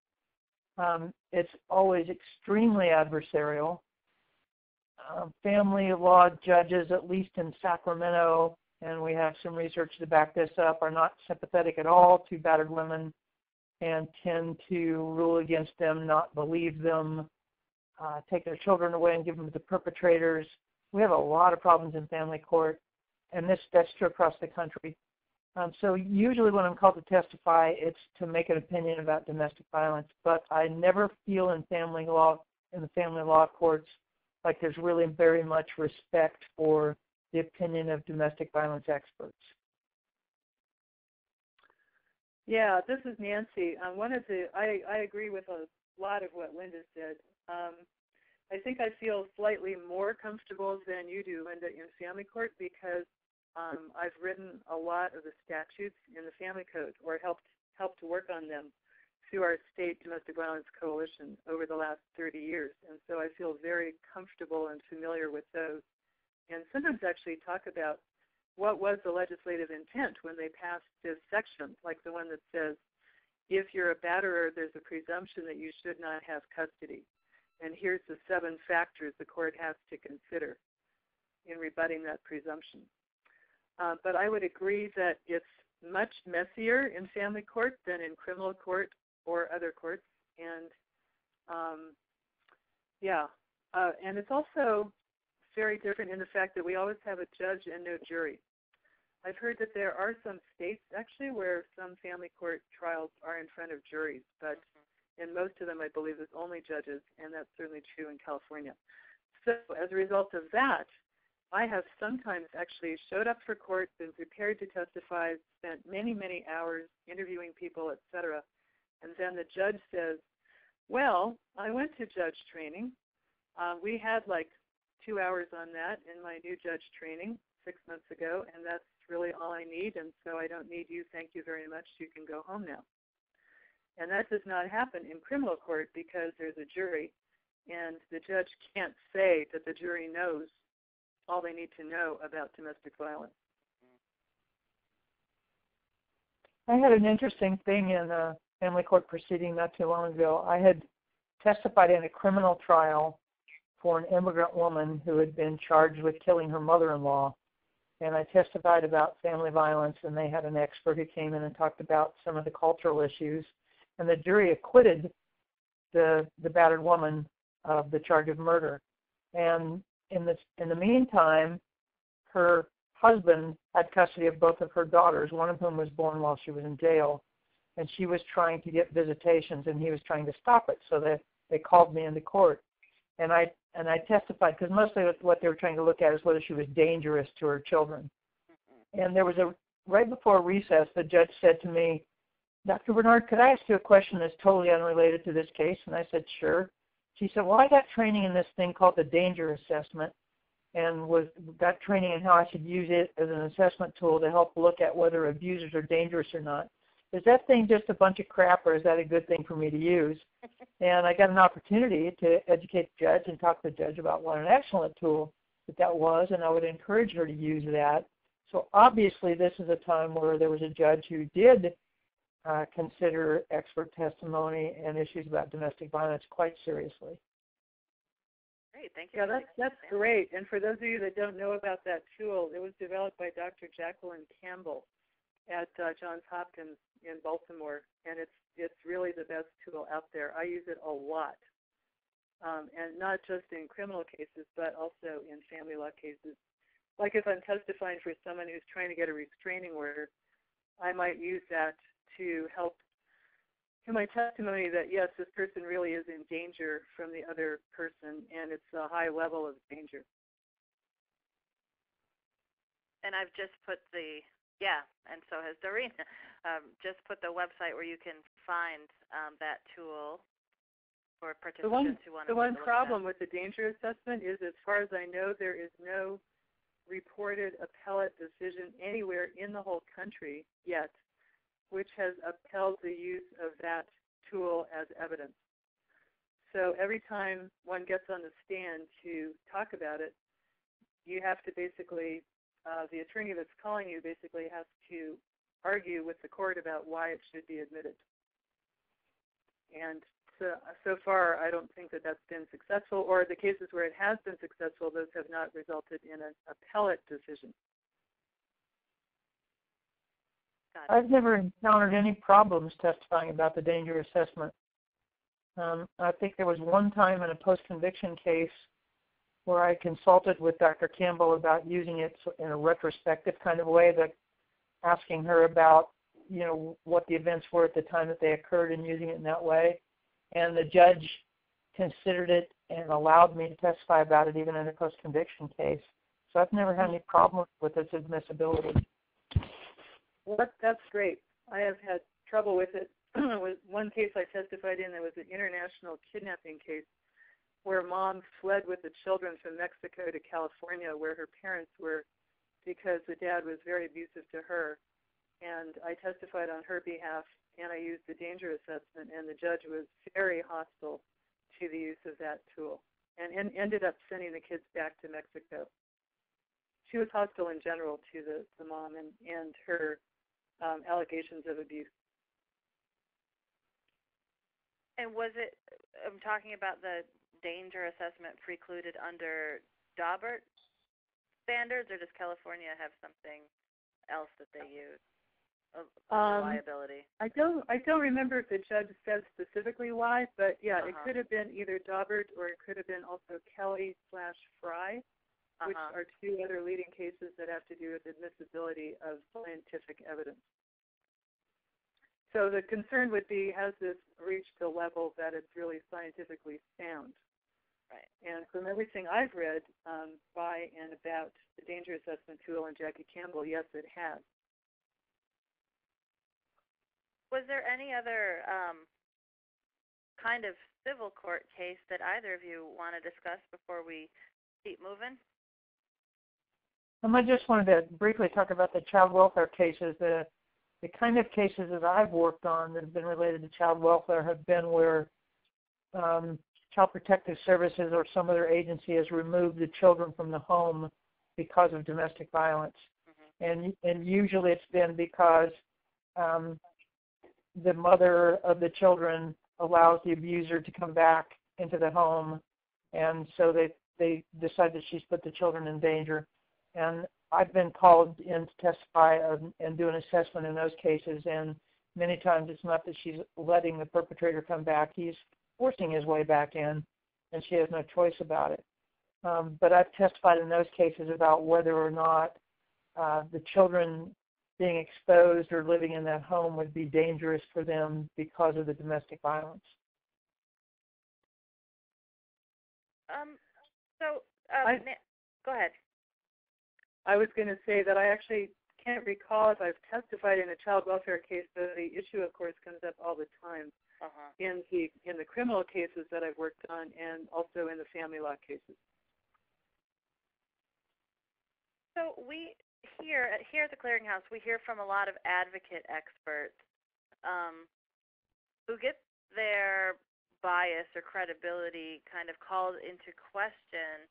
It's always extremely adversarial. Family law judges, at least in Sacramento, and we have some research to back this up, are not sympathetic at all to battered women and tend to rule against them, not believe them, take their children away and give them to the perpetrators. We have a lot of problems in family court, and that's true across the country. So usually when I'm called to testify, it's to make an opinion about domestic violence, but I never feel in the family law courts like there's really very much respect for the opinion of domestic violence experts. Yeah, this is Nancy. I agree with a lot of what Linda said. I think I feel slightly more comfortable than you do, Linda, in family court because I've written a lot of the statutes in the Family Code or helped to work on them through our state domestic violence coalition over the last 30 years. And so I feel very comfortable and familiar with those. And sometimes actually talk about what was the legislative intent when they passed this section, like the one that says, if you're a batterer, there's a presumption that you should not have custody. And here's the 7 factors the court has to consider in rebutting that presumption. But I would agree that it's much messier in family court than in criminal court or other courts. And and it's also very different in the fact that we always have a judge and no jury. I've heard that there are some states actually where some family court trials are in front of juries, but in most of them I believe there's only judges, and that's certainly true in California. So as a result of that, I have sometimes actually showed up for court, been prepared to testify, spent many, many hours interviewing people, etc. And then the judge says, well, I went to judge training. We had like 2 hours on that in my new judge training 6 months ago, and that's really all I need, and so I don't need you. Thank you very much. You can go home now. And that does not happen in criminal court because there's a jury, and the judge can't say that the jury knows all they need to know about domestic violence. I had an interesting thing in a family court proceeding not too long ago. I had testified in a criminal trial for an immigrant woman who had been charged with killing her mother-in-law. And I testified about family violence, and they had an expert who came in and talked about some of the cultural issues. And the jury acquitted the battered woman of the charge of murder. And in the meantime, her husband had custody of both of her daughters, one of whom was born while she was in jail. And she was trying to get visitations, and he was trying to stop it. So they called me into court. And I testified, because mostly what they were trying to look at is whether she was dangerous to her children. And there was right before recess, the judge said to me, Dr. Barnard, could I ask you a question that's totally unrelated to this case? And I said, sure. She said, well, I got training in this thing called the danger assessment, and got training in how I should use it as an assessment tool to help look at whether abusers are dangerous or not. Is that thing just a bunch of crap, or is that a good thing for me to use? And I got an opportunity to educate the judge and talk to the judge about what an excellent tool that was, and I would encourage her to use that. So obviously this is a time where there was a judge who did consider expert testimony and issues about domestic violence quite seriously. Great, thank you. Yeah, that's great. And for those of you that don't know about that tool, it was developed by Dr. Jacqueline Campbell at Johns Hopkins in Baltimore, and it's really the best tool out there. I use it a lot, and not just in criminal cases, but also in family law cases. Like if I'm testifying for someone who's trying to get a restraining order, I might use that to help in my testimony that, yes, this person really is in danger from the other person, and it's a high level of danger. And I've just put and so has Doreen, just put the website where you can find that tool for participants who want to. The one problem with the danger assessment is, as far as I know, there is no reported appellate decision anywhere in the whole country yet which has upheld the use of that tool as evidence. So every time one gets on the stand to talk about it, you have to basically, the attorney that's calling you basically has to argue with the court about why it should be admitted. And so far, I don't think that that's been successful, or the cases where it has been successful, those have not resulted in an appellate decision. I've never encountered any problems testifying about the danger assessment. I think there was one time in a post-conviction case where I consulted with Dr. Campbell about using it in a retrospective kind of way, that asking her about, you know, what the events were at the time that they occurred and using it in that way. And the judge considered it and allowed me to testify about it even in a post-conviction case. So I've never had any problems with its admissibility. Well, that's great. I have had trouble with it. With one case I testified in, there was an international kidnapping case where mom fled with the children from Mexico to California, where her parents were, because the dad was very abusive to her. And I testified on her behalf, and I used the danger assessment, and the judge was very hostile to the use of that tool, and ended up sending the kids back to Mexico. She was hostile in general to the mom and her allegations of abuse. And was it, I'm talking about the danger assessment precluded under Daubert standards, or does California have something else that they use? Liability. I don't remember if the judge said specifically why, but yeah, it could have been either Daubert or it could have been also Kelly/Fry, which are two other leading cases that have to do with admissibility of scientific evidence. So the concern would be, has this reached a level that it's really scientifically sound? Right. And from everything I've read by and about the danger assessment tool and Jackie Campbell, yes, it has. Was there any other kind of civil court case that either of you want to discuss before we keep moving? I just wanted to briefly talk about the child welfare cases. The kind of cases that I've worked on that have been related to child welfare have been where Child Protective Services or some other agency has removed the children from the home because of domestic violence. And usually it's been because the mother of the children allows the abuser to come back into the home, and so they decide that she's put the children in danger. And I've been called in to testify and do an assessment in those cases, and many times it's not that she's letting the perpetrator come back. He's forcing his way back in, and she has no choice about it. But I've testified in those cases about whether or not the children being exposed or living in that home would be dangerous for them because of the domestic violence. Go ahead. I was going to say that I actually can't recall if I've testified in a child welfare case, but the issue, of course, comes up all the time in the criminal cases that I've worked on, and also in the family law cases. So we here at the Clearinghouse, we hear from a lot of advocate experts who get their bias or credibility kind of called into question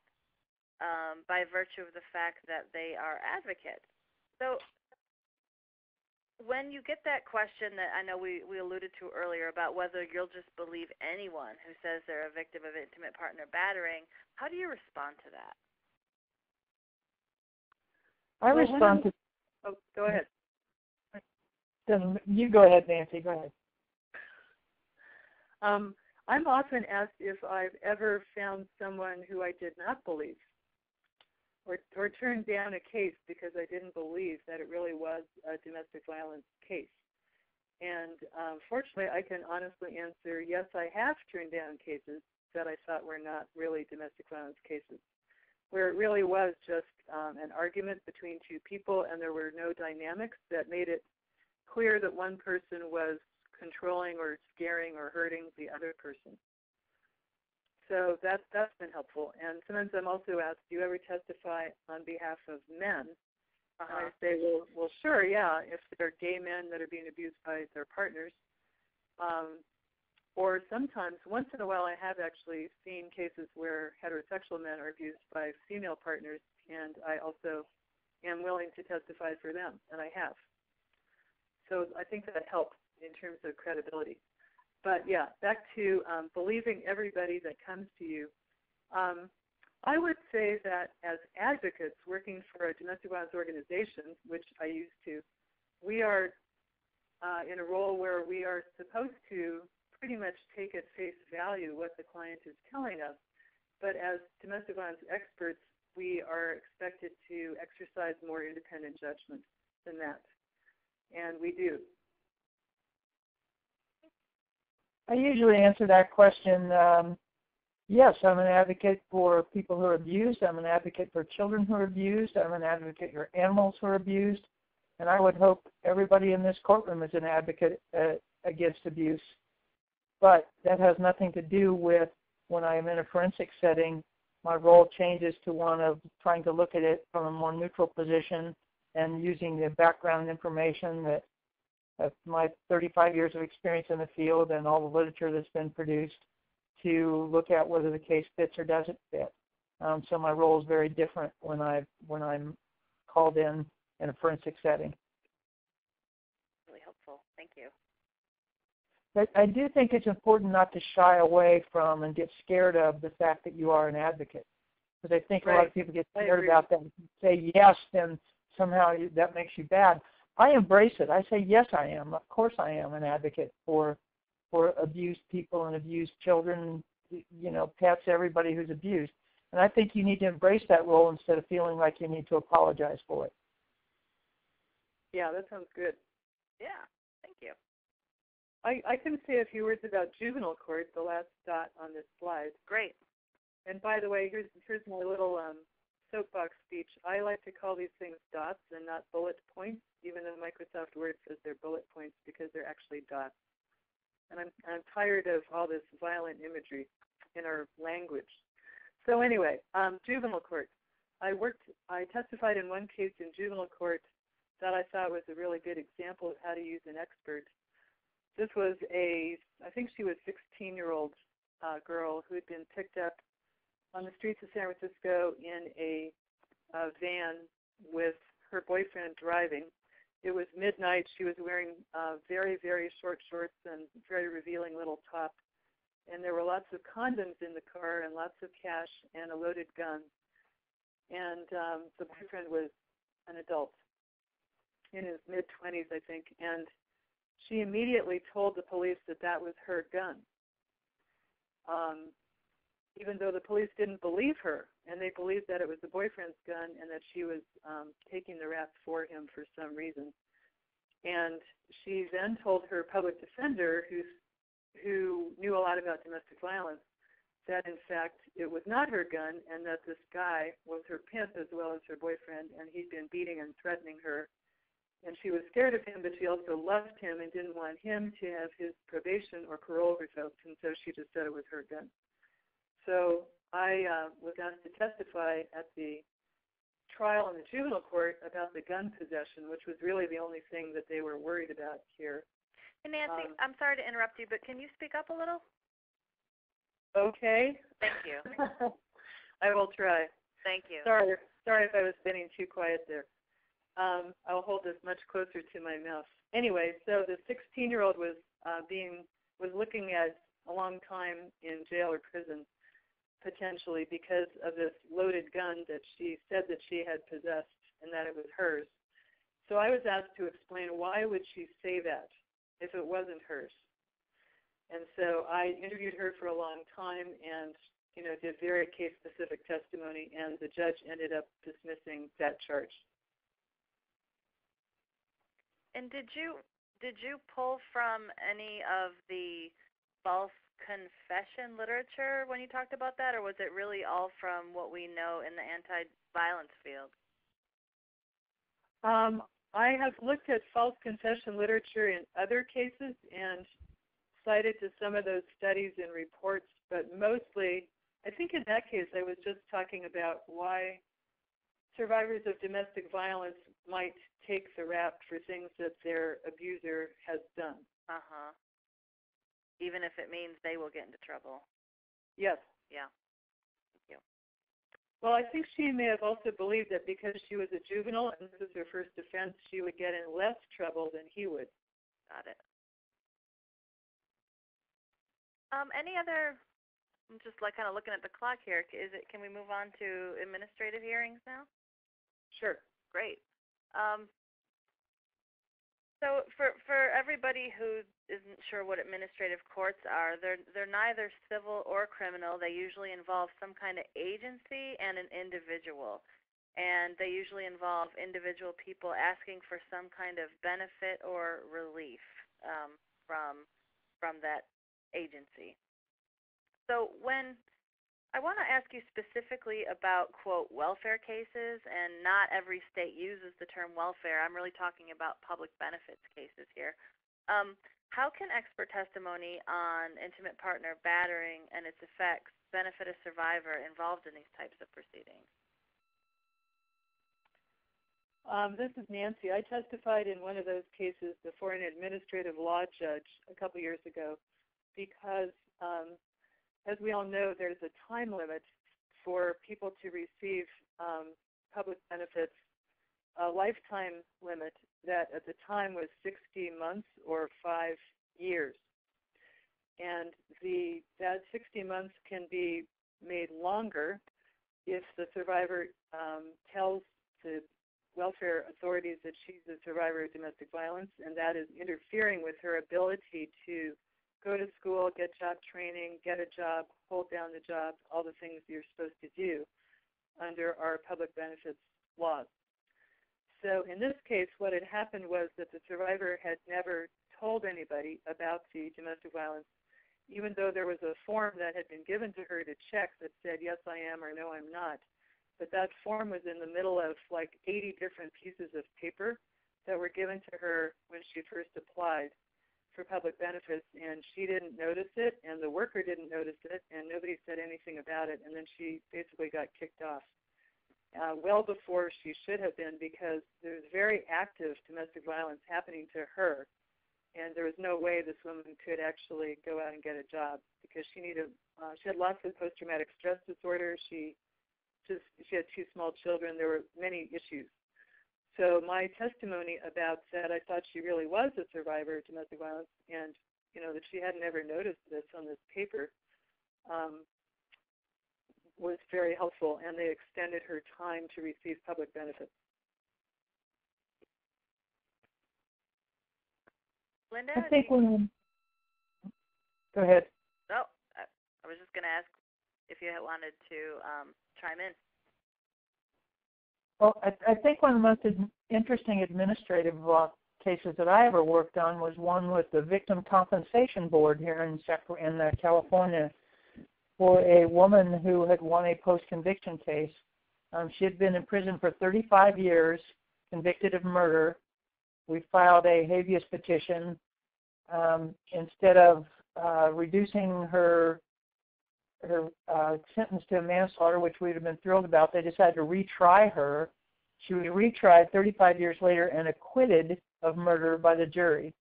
by virtue of the fact that they are advocates. So when you get that question that I know we alluded to earlier about whether you'll just believe anyone who says they're a victim of intimate partner battering, how do you respond to that? I respond to... Oh, go ahead. You go ahead, Nancy. Go ahead. I'm often asked if I've ever found someone who I did not believe, or turned down a case because I didn't believe that it really was a domestic violence case. And fortunately, I can honestly answer, yes, I have turned down cases that I thought were not really domestic violence cases, where it really was just an argument between two people and there were no dynamics that made it clear that one person was controlling or scaring or hurting the other person. So that's been helpful. And sometimes I'm also asked, do you ever testify on behalf of men? And I say, well, sure, yeah, if they're gay men that are being abused by their partners. Or sometimes, once in a while, I have actually seen cases where heterosexual men are abused by female partners, and I also am willing to testify for them, and I have. So I think that helps in terms of credibility. But yeah, back to believing everybody that comes to you. I would say that as advocates working for a domestic violence organization, which I used to, we are in a role where we are supposed to pretty much take at face value what the client is telling us. But as domestic violence experts, we are expected to exercise more independent judgment than that. And we do. I usually answer that question, yes, I'm an advocate for people who are abused. I'm an advocate for children who are abused. I'm an advocate for animals who are abused. And I would hope everybody in this courtroom is an advocate against abuse. But that has nothing to do with when I am in a forensic setting, my role changes to one of trying to look at it from a more neutral position and using the background information that of my 35 years of experience in the field and all the literature that's been produced to look at whether the case fits or doesn't fit. So my role is very different when I'm called in a forensic setting. Really helpful. Thank you. But I do think it's important not to shy away from and get scared of the fact that you are an advocate. Because I think a lot of people get scared about that. If you say yes, then somehow that makes you bad. I embrace it. I say, yes, I am. Of course I am an advocate for abused people and abused children, pets, everybody who's abused. And I think you need to embrace that role instead of feeling like you need to apologize for it. Yeah, that sounds good. Yeah, thank you. I can say a few words about juvenile court, the last dot on this slide. Great. And by the way, here's my little soapbox speech. I like to call these things dots and not bullet points, even though Microsoft Word says they're bullet points because they're actually dots. And I'm tired of all this violent imagery in our language. So anyway, juvenile court. I testified in one case in juvenile court that I thought was a really good example of how to use an expert. This was I think she was a 16-year-old girl who had been picked up on the streets of San Francisco in a van with her boyfriend driving. It was midnight. She was wearing very, very short shorts and very revealing little top. And there were lots of condoms in the car and lots of cash and a loaded gun. And the boyfriend was an adult in his mid-20s, I think. And she immediately told the police that that was her gun, even though the police didn't believe her, and they believed that it was the boyfriend's gun and that she was taking the rap for him for some reason. And she then told her public defender, who knew a lot about domestic violence, that in fact it was not her gun and that this guy was her pimp as well as her boyfriend, and he'd been beating and threatening her. And she was scared of him, but she also loved him and didn't want him to have his probation or parole revoked, and so she just said it was her gun. So I was asked to testify at the trial in the juvenile court about the gun possession, which was really the only thing that they were worried about here. Hey, Nancy, I'm sorry to interrupt you, but can you speak up a little? Okay. Thank you. I will try. Thank you. Sorry if I was getting too quiet there. I'll hold this much closer to my mouth. Anyway, so the 16-year-old was looking at a long time in jail or prison, potentially because of this loaded gun that she said that she had possessed and that it was hers. So I was asked to explain why would she say that if it wasn't hers. And so I interviewed her for a long time and did very case-specific testimony, and the judge ended up dismissing that charge. And did you pull from any of the false confession literature when you talked about that, or was it really all from what we know in the anti-violence field? I have looked at false confession literature in other cases and cited to some of those studies and reports, but mostly, I think in that case I was just talking about why survivors of domestic violence might take the rap for things that their abuser has done. Uh-huh. even if it means they will get into trouble. Yes. Yeah. Thank you. Well, I think she may have also believed that because she was a juvenile and this was her first offense, she would get in less trouble than he would. Got it. Any other? I'm just like kind of looking at the clock here. Can we move on to administrative hearings now? Sure. Great. So for everybody who isn't sure what administrative courts are, they're neither civil or criminal. They usually involve some kind of agency and an individual. And they usually involve individual people asking for some kind of benefit or relief from that agency. So when I want to ask you specifically about, quote, welfare cases, and not every state uses the term welfare. I'm really talking about public benefits cases here. How can expert testimony on intimate partner battering and its effects benefit a survivor involved in these types of proceedings? This is Nancy. I testified in one of those cases before an administrative law judge a couple years ago because as we all know, there's a time limit for people to receive public benefits, a lifetime limit that at the time was 60 months or 5 years. And that 60 months can be made longer if the survivor tells the welfare authorities that she's a survivor of domestic violence, and that is interfering with her ability to go to school, get job training, get a job, hold down the job, all the things you're supposed to do under our public benefits laws. So in this case, what had happened was that the survivor had never told anybody about the domestic violence, even though there was a form that had been given to her to check that said, yes, I am, or no, I'm not. But that form was in the middle of like 80 different pieces of paper that were given to her when she first applied for public benefits, and she didn't notice it, and the worker didn't notice it, and nobody said anything about it, and then she basically got kicked off well before she should have been, because there was very active domestic violence happening to her, and there was no way this woman could actually go out and get a job because she had lots of post-traumatic stress disorder. She had 2 small children. There were many issues. So my testimony about that, I thought she really was a survivor of domestic violence, and that she hadn't ever noticed this on this paper, was very helpful, and they extended her time to receive public benefits. Linda? I think go ahead. Oh, I was just going to ask if you wanted to chime in. Well, I think one of the most interesting administrative law cases that I ever worked on was one with the Victim Compensation Board here in California for a woman who had won a post-conviction case. She had been in prison for 35 years, convicted of murder. We filed a habeas petition. Instead of reducing her sentence to manslaughter, which we would have been thrilled about, they decided to retry her. She was retried 35 years later and acquitted of murder by the jury.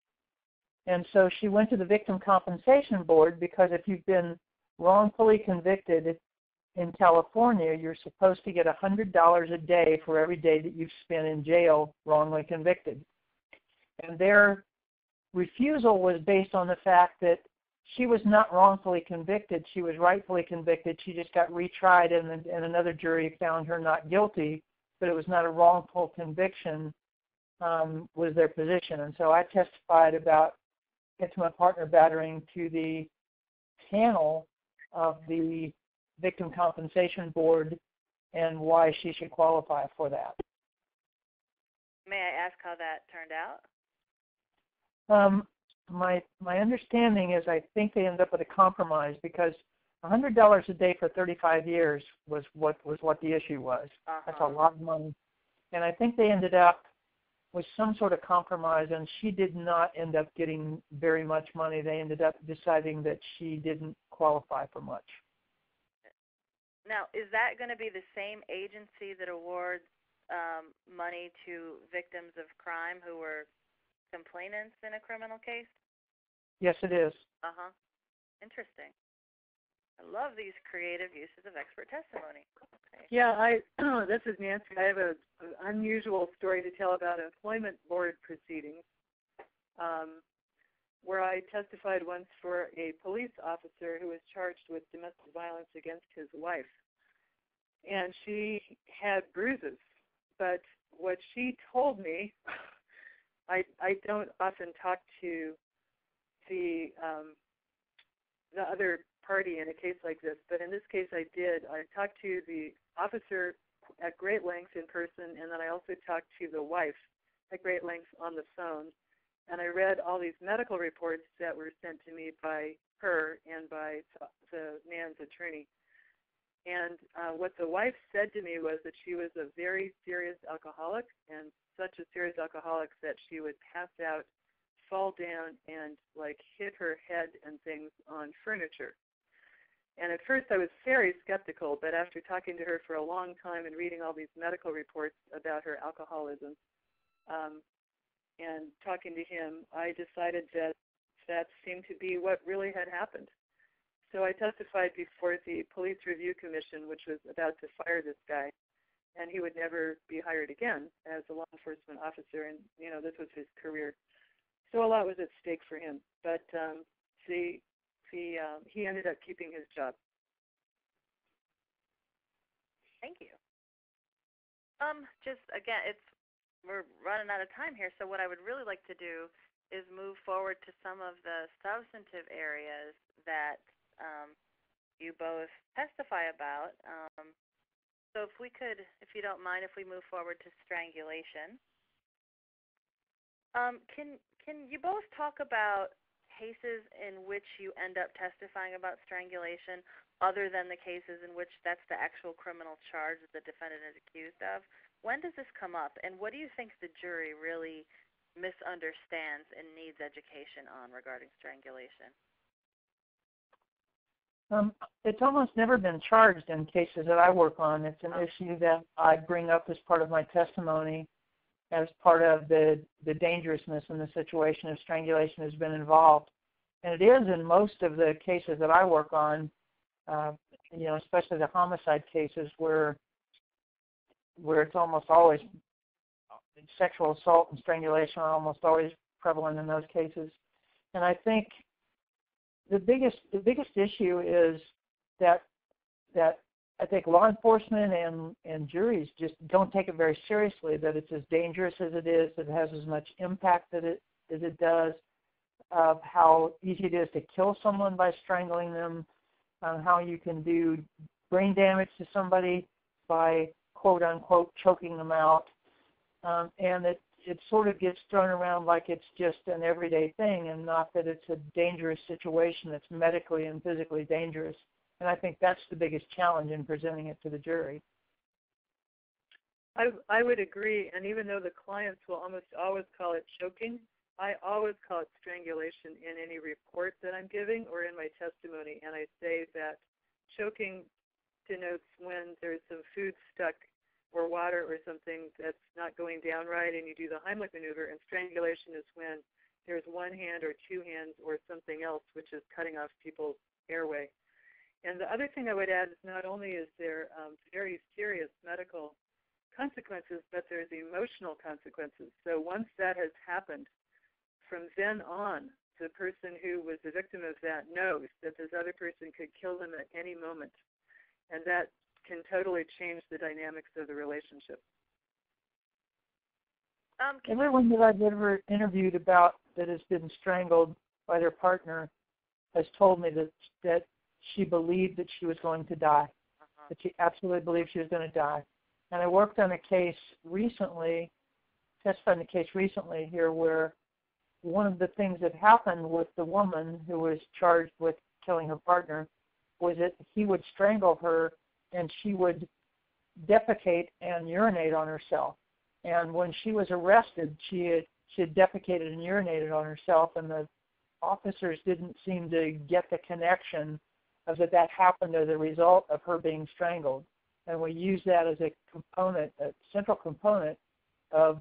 And so she went to the Victim Compensation Board because if you've been wrongfully convicted in California, you're supposed to get $100 a day for every day that you've spent in jail wrongly convicted. And their refusal was based on the fact that she was not wrongfully convicted. She was rightfully convicted. She just got retried, and another jury found her not guilty, but it was not a wrongful conviction, was their position. And so I testified about intimate partner battering to the panel of the Victim Compensation Board and why she should qualify for that. May I ask how that turned out? My understanding is I think they ended up with a compromise because $100 a day for 35 years was what the issue was. That's a lot of money. And I think they ended up with some sort of compromise, and she did not end up getting very much money. They ended up deciding that she didn't qualify for much. Now, is that going to be the same agency that awards money to victims of crime who were complainants in a criminal case? Yes, it is. Interesting. I love these creative uses of expert testimony. Okay. Yeah, this is Nancy. I have an unusual story to tell about employment board proceedings, where I testified once for a police officer who was charged with domestic violence against his wife. And she had bruises, but what she told me, I don't often talk to the other party in a case like this, but in this case I did. I talked to the officer at great length in person, and then I also talked to the wife at great length on the phone. And I read all these medical reports that were sent to me by her and by the man's attorney. And what the wife said to me was that she was a very serious alcoholic, and such a serious alcoholic that she would pass out, fall down, and like hit her head and things on furniture. And at first I was very skeptical, but after talking to her for a long time and reading all these medical reports about her alcoholism, and talking to him, I decided that seemed to be what really had happened. So I testified before the Police Review Commission, which was about to fire this guy, and he would never be hired again as a law enforcement officer, and, this was his career. So a lot was at stake for him, but he ended up keeping his job. Thank you. Just, again, we're running out of time here, so what I would really like to do is move forward to some of the substantive areas that you both testify about. So if we could, if you don't mind, if we move forward to strangulation. Can you both talk about cases in which you end up testifying about strangulation other than the cases in which that's the actual criminal charge that the defendant is accused of? When does this come up, and what do you think the jury really misunderstands and needs education on regarding strangulation? It's almost never been charged in cases that I work on. It's an issue that I bring up as part of my testimony, as part of the dangerousness in the situation if strangulation has been involved. And it is in most of the cases that I work on, especially the homicide cases where it's almost always sexual assault and strangulation are almost always prevalent in those cases. And I think the biggest issue is that I think law enforcement and juries just don't take it very seriously, that it's as dangerous as it is, that it has as much impact as it does, of how easy it is to kill someone by strangling them, how you can do brain damage to somebody by, quote unquote, choking them out. And it sort of gets thrown around like it's just an everyday thing, and not that it's a dangerous situation that's medically and physically dangerous. And I think that's the biggest challenge in presenting it to the jury. I would agree, and even though the clients will almost always call it choking, I always call it strangulation in any report that I'm giving or in my testimony, and I say that choking denotes when there's some food stuck or water or something that's not going down right, and you do the Heimlich maneuver, and strangulation is when there's one hand or two hands or something else which is cutting off people's airway. And the other thing I would add is not only is there very serious medical consequences, but there's emotional consequences. So once that has happened, from then on, the person who was the victim of that knows that this other person could kill them at any moment. And that can totally change the dynamics of the relationship. Everyone that I've ever interviewed about that has been strangled by their partner has told me that she believed that she was going to die, that she absolutely believed she was going to die. And I worked on a case recently, testified in a case recently here where one of the things that happened with the woman who was charged with killing her partner was that he would strangle her and she would defecate and urinate on herself. And when she was arrested, she had defecated and urinated on herself, and the officers didn't seem to get the connection of that happened as a result of her being strangled. And we use that as a component, a central component of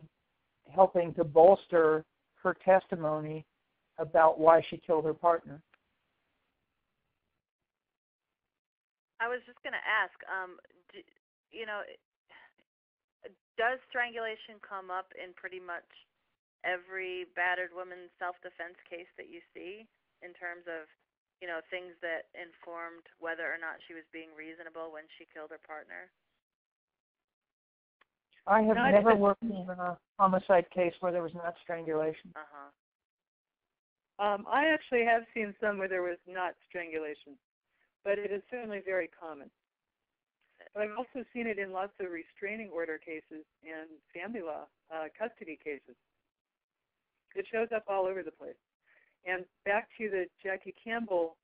helping to bolster her testimony about why she killed her partner. I was just going to ask, does strangulation come up in pretty much every battered woman self-defense case that you see in terms of, things that informed whether or not she was being reasonable when she killed her partner? I have never worked in a homicide case where there was not strangulation. Uh-huh. I actually have seen some where there was not strangulation, but it is certainly very common. But I've also seen it in lots of restraining order cases and family law custody cases. It shows up all over the place. And back to the Jackie Campbell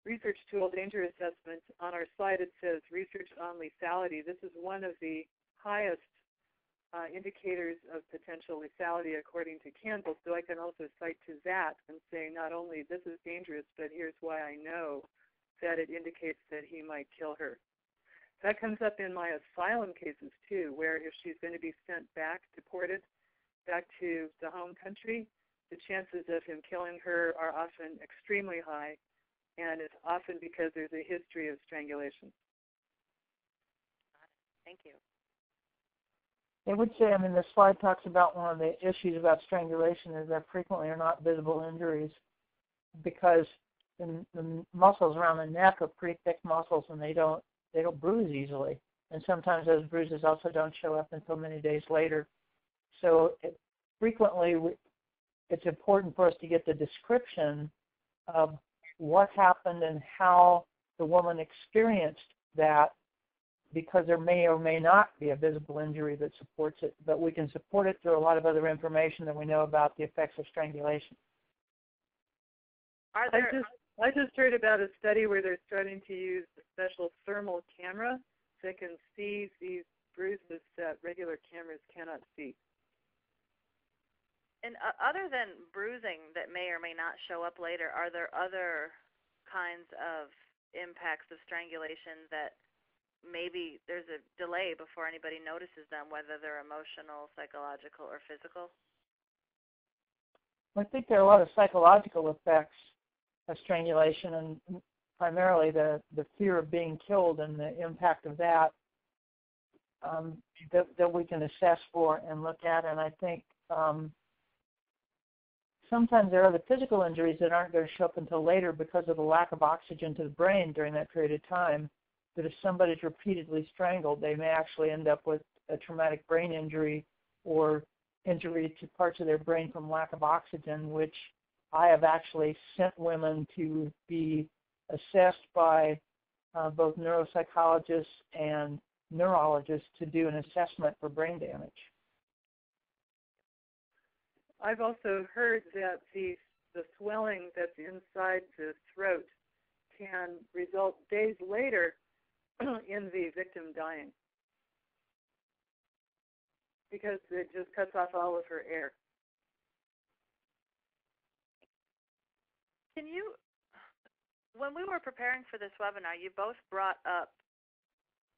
research tool danger assessment, on our slide it says research on lethality. This is one of the highest indicators of potential lethality according to Campbell, so I can also cite to that and say not only this is dangerous, but here's why I know that it indicates that he might kill her. That comes up in my asylum cases too, where if she's going to be sent back, deported back to the home country, the chances of him killing her are often extremely high, and it's often because there's a history of strangulation. Thank you. They would say, the slide talks about one of the issues about strangulation is that frequently are not visible injuries because the muscles around the neck are pretty thick muscles and they don't bruise easily. And sometimes those bruises also don't show up until many days later. So frequently it's important for us to get the description of what happened and how the woman experienced that, because there may or may not be a visible injury that supports it, but we can support it through a lot of other information that we know about the effects of strangulation. I just heard about a study where they're starting to use a special thermal camera that can see these bruises that regular cameras cannot see. And other than bruising that may or may not show up later, are there other kinds of impacts of strangulation that maybe there's a delay before anybody notices them, whether they're emotional, psychological, or physical? I think there are a lot of psychological effects of strangulation, and primarily the fear of being killed and the impact of that that we can assess for and look at. And I think sometimes there are the physical injuries that aren't going to show up until later because of the lack of oxygen to the brain during that period of time. That if somebody's repeatedly strangled, they may actually end up with a traumatic brain injury or injury to parts of their brain from lack of oxygen, which I have actually sent women to be assessed by both neuropsychologists and neurologists to do an assessment for brain damage. I've also heard that the swelling that's inside the throat can result days later in the victim dying because it just cuts off all of her air. Can you, when we were preparing for this webinar, you both brought up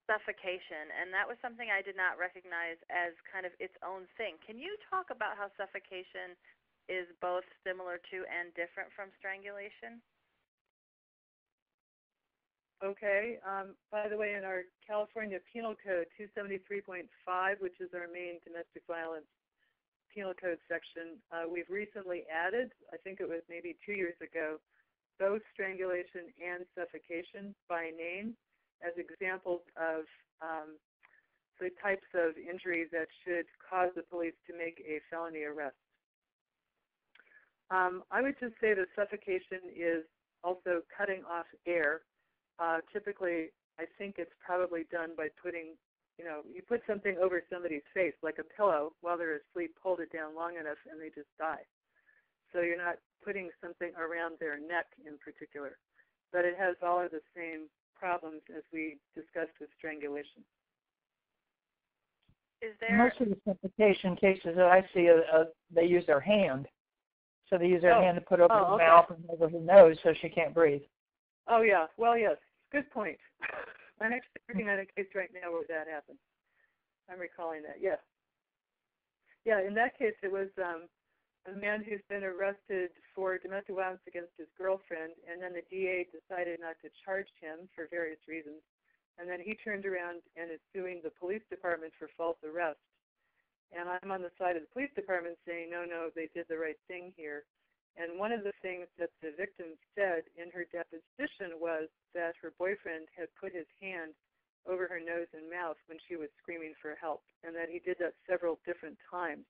suffocation, and that was something I did not recognize as kind of its own thing. Can you talk about how suffocation is both similar to and different from strangulation? Okay. By the way, in our California Penal Code 273.5, which is our main domestic violence penal code section, we've recently added, I think it was maybe 2 years ago, both strangulation and suffocation by name as examples of the types of injuries that should cause the police to make a felony arrest. I would just say that suffocation is also cutting off air. Typically, I think it's probably done by putting, you put something over somebody's face, like a pillow, while they're asleep, hold it down long enough, and they just die. So you're not putting something around their neck in particular. But it has all of the same problems as we discussed with strangulation. Most of the suffocation cases that I see, they use their hand. So they use their hand to put over her mouth and over her nose so she can't breathe. Oh, yeah. Well, yes. Good point. I'm actually working on a case right now where that happened. I'm recalling that, yes. Yeah, in that case, it was a man who's been arrested for domestic violence against his girlfriend, and then the DA decided not to charge him for various reasons. And then he turned around and is suing the police department for false arrest. And I'm on the side of the police department saying, no, they did the right thing here. And one of the things that the victim said in her deposition was that her boyfriend had put his hand over her nose and mouth when she was screaming for help, and that he did that several different times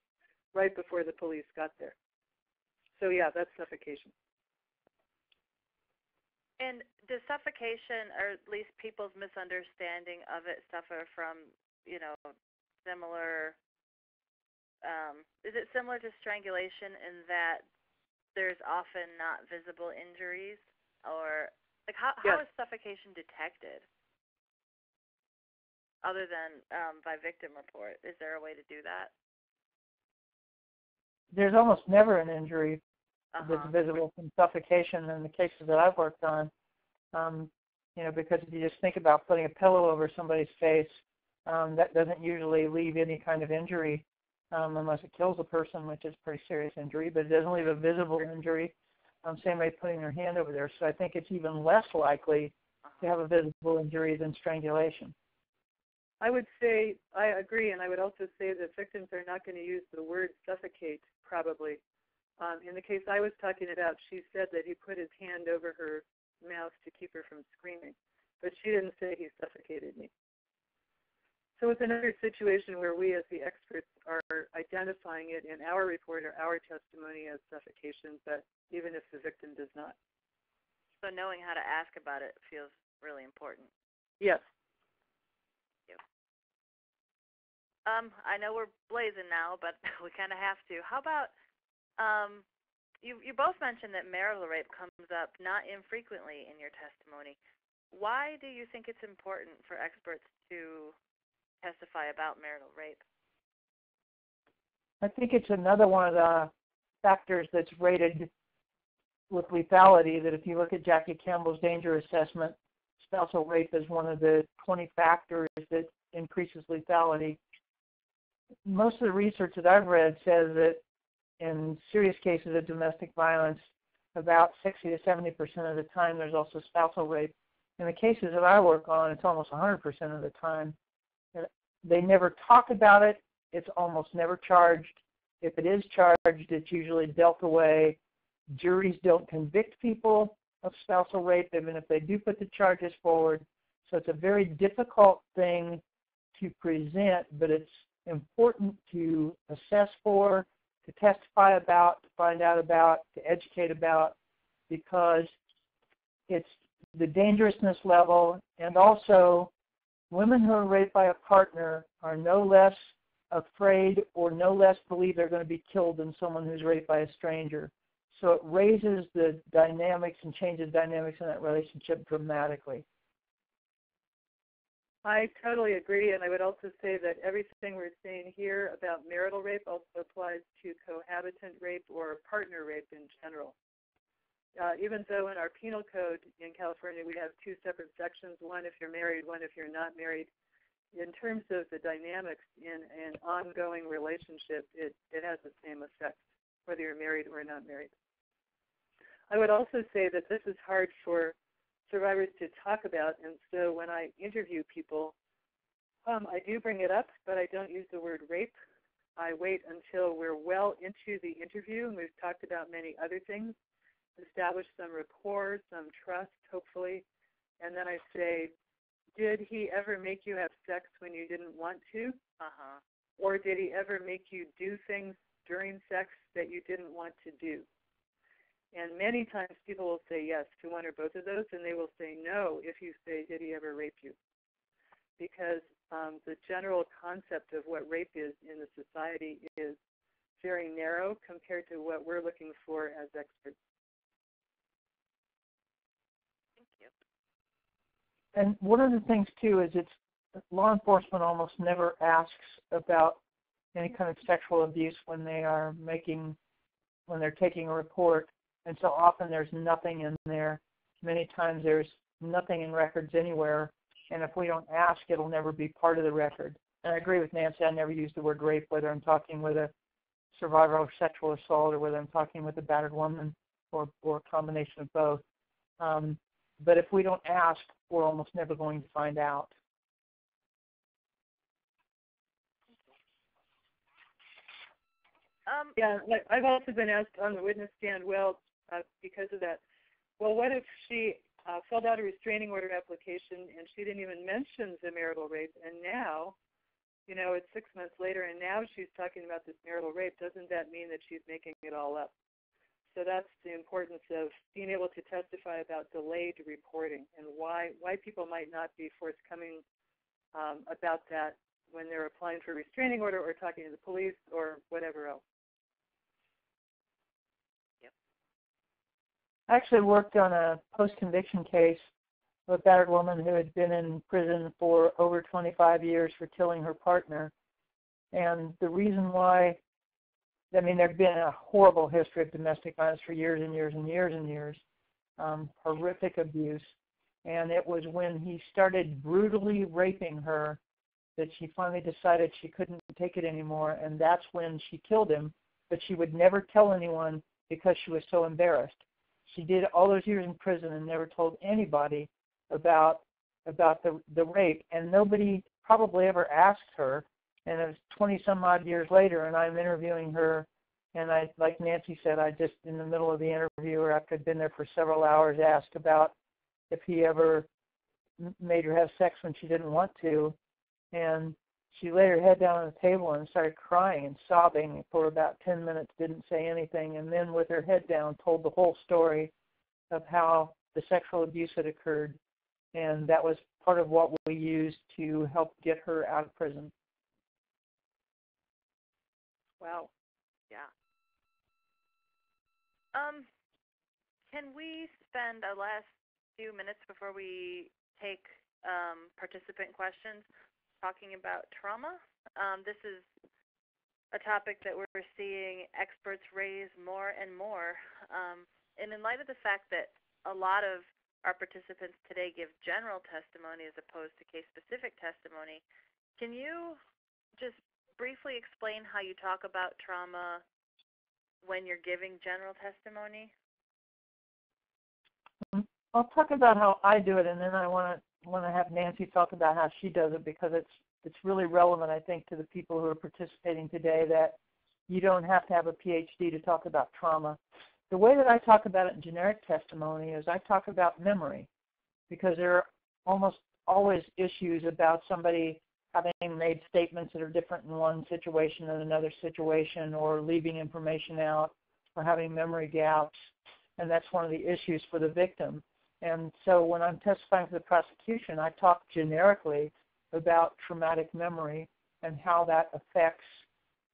right before the police got there. So, yeah, that's suffocation. And does suffocation, or at least people's misunderstanding of it, suffer from, similar, is it similar to strangulation in that there's often not visible injuries? Or, how is suffocation detected? Other than by victim report, is there a way to do that? There's almost never an injury that's visible from suffocation in the cases that I've worked on. Because if you just think about putting a pillow over somebody's face, that doesn't usually leave any kind of injury unless it kills a person, which is a pretty serious injury, but it doesn't leave a visible injury. Same way putting their hand over there. So I think it's even less likely to have a visible injury than strangulation. I would say, I agree, and I would also say that victims are not going to use the word suffocate, probably. In the case I was talking about, she said that he put his hand over her mouth to keep her from screaming, but she didn't say he suffocated me. So it's another situation where we as the experts are identifying it in our report or our testimony as suffocation, but even if the victim does not. So knowing how to ask about it feels really important. Yes. I know we're blazing now, but we kind of have to. How about, you both mentioned that marital rape comes up not infrequently in your testimony. Why do you think it's important for experts to testify about marital rape? I think it's another one of the factors that's rated with lethality, that if you look at Jackie Campbell's danger assessment, spousal rape is one of the 20 factors that increases lethality. Most of the research that I've read says that in serious cases of domestic violence, about 60 to 70% of the time there's also spousal rape. In the cases that I work on, it's almost 100% of the time. They never talk about it. It's almost never charged. If it is charged, it's usually dealt away. Juries don't convict people of spousal rape, even if they do put the charges forward. So it's a very difficult thing to present, but it's important to assess for, to testify about, to find out about, to educate about, because it's the dangerousness level, and also women who are raped by a partner are no less afraid or no less believe they're going to be killed than someone who's raped by a stranger. So it raises the dynamics and changes dynamics in that relationship dramatically. I totally agree, and I would also say that everything we're saying here about marital rape also applies to cohabitant rape or partner rape in general. Even though in our penal code in California we have two separate sections, one if you're married, one if you're not married, in terms of the dynamics in an ongoing relationship, it has the same effect, whether you're married or not married. I would also say that this is hard for survivors to talk about, and so when I interview people, I do bring it up, but I don't use the word rape. I wait until we're well into the interview, and we've talked about many other things, establish some rapport, some trust, hopefully, and then I say, did he ever make you have sex when you didn't want to? Or did he ever make you do things during sex that you didn't want to do? And many times people will say yes to one or both of those, and they will say no if you say, did he ever rape you? Because the general concept of what rape is in the society is very narrow compared to what we're looking for as experts. Thank you. And one of the things, too, is law enforcement almost never asks about any kind of sexual abuse when they're taking a report. And so often there's nothing in there. Many times there's nothing in records anywhere. And if we don't ask, it'll never be part of the record. And I agree with Nancy. I never use the word rape, whether I'm talking with a survivor of sexual assault or whether I'm talking with a battered woman or a combination of both. But if we don't ask, we're almost never going to find out. Yeah, I've also been asked on the witness stand, because of that, what if she filled out a restraining order application and she didn't even mention the marital rape, and now, it's 6 months later, and now she's talking about this marital rape? Doesn't that mean that she's making it all up? So that's the importance of being able to testify about delayed reporting and why people might not be forthcoming about that when they're applying for a restraining order or talking to the police or whatever else. I actually worked on a post-conviction case of a battered woman who had been in prison for over 25 years for killing her partner. And the reason why, there'd been a horrible history of domestic violence for years and years and years and years, horrific abuse. And it was when he started brutally raping her that she finally decided she couldn't take it anymore, and that's when she killed him. But she would never tell anyone because she was so embarrassed. She did all those years in prison and never told anybody about the rape, and nobody probably ever asked her. And it was 20-some-odd years later, and I'm interviewing her, and I, like Nancy said, I just, in the middle of the interview, or after I'd been there for several hours, asked about if he ever made her have sex when she didn't want to, and she laid her head down on the table and started crying and sobbing for about 10 minutes, didn't say anything, and then with her head down told the whole story of how the sexual abuse had occurred, and that was part of what we used to help get her out of prison. Wow. Yeah. Can we spend our last few minutes before we take participant questions talking about trauma? This is a topic that we're seeing experts raise more and more. And in light of the fact that a lot of our participants today give general testimony as opposed to case-specific testimony, can you just briefly explain how you talk about trauma when you're giving general testimony? I'll talk about how I do it, and then I want to have Nancy talk about how she does it, because it's really relevant, I think, to the people who are participating today, that you don't have to have a PhD to talk about trauma. The way that I talk about it in generic testimony is I talk about memory, because there are almost always issues about somebody having made statements that are different in one situation than another situation, or leaving information out, or having memory gaps, and that's one of the issues for the victim. And so when I'm testifying for the prosecution, I talk generically about traumatic memory and how that affects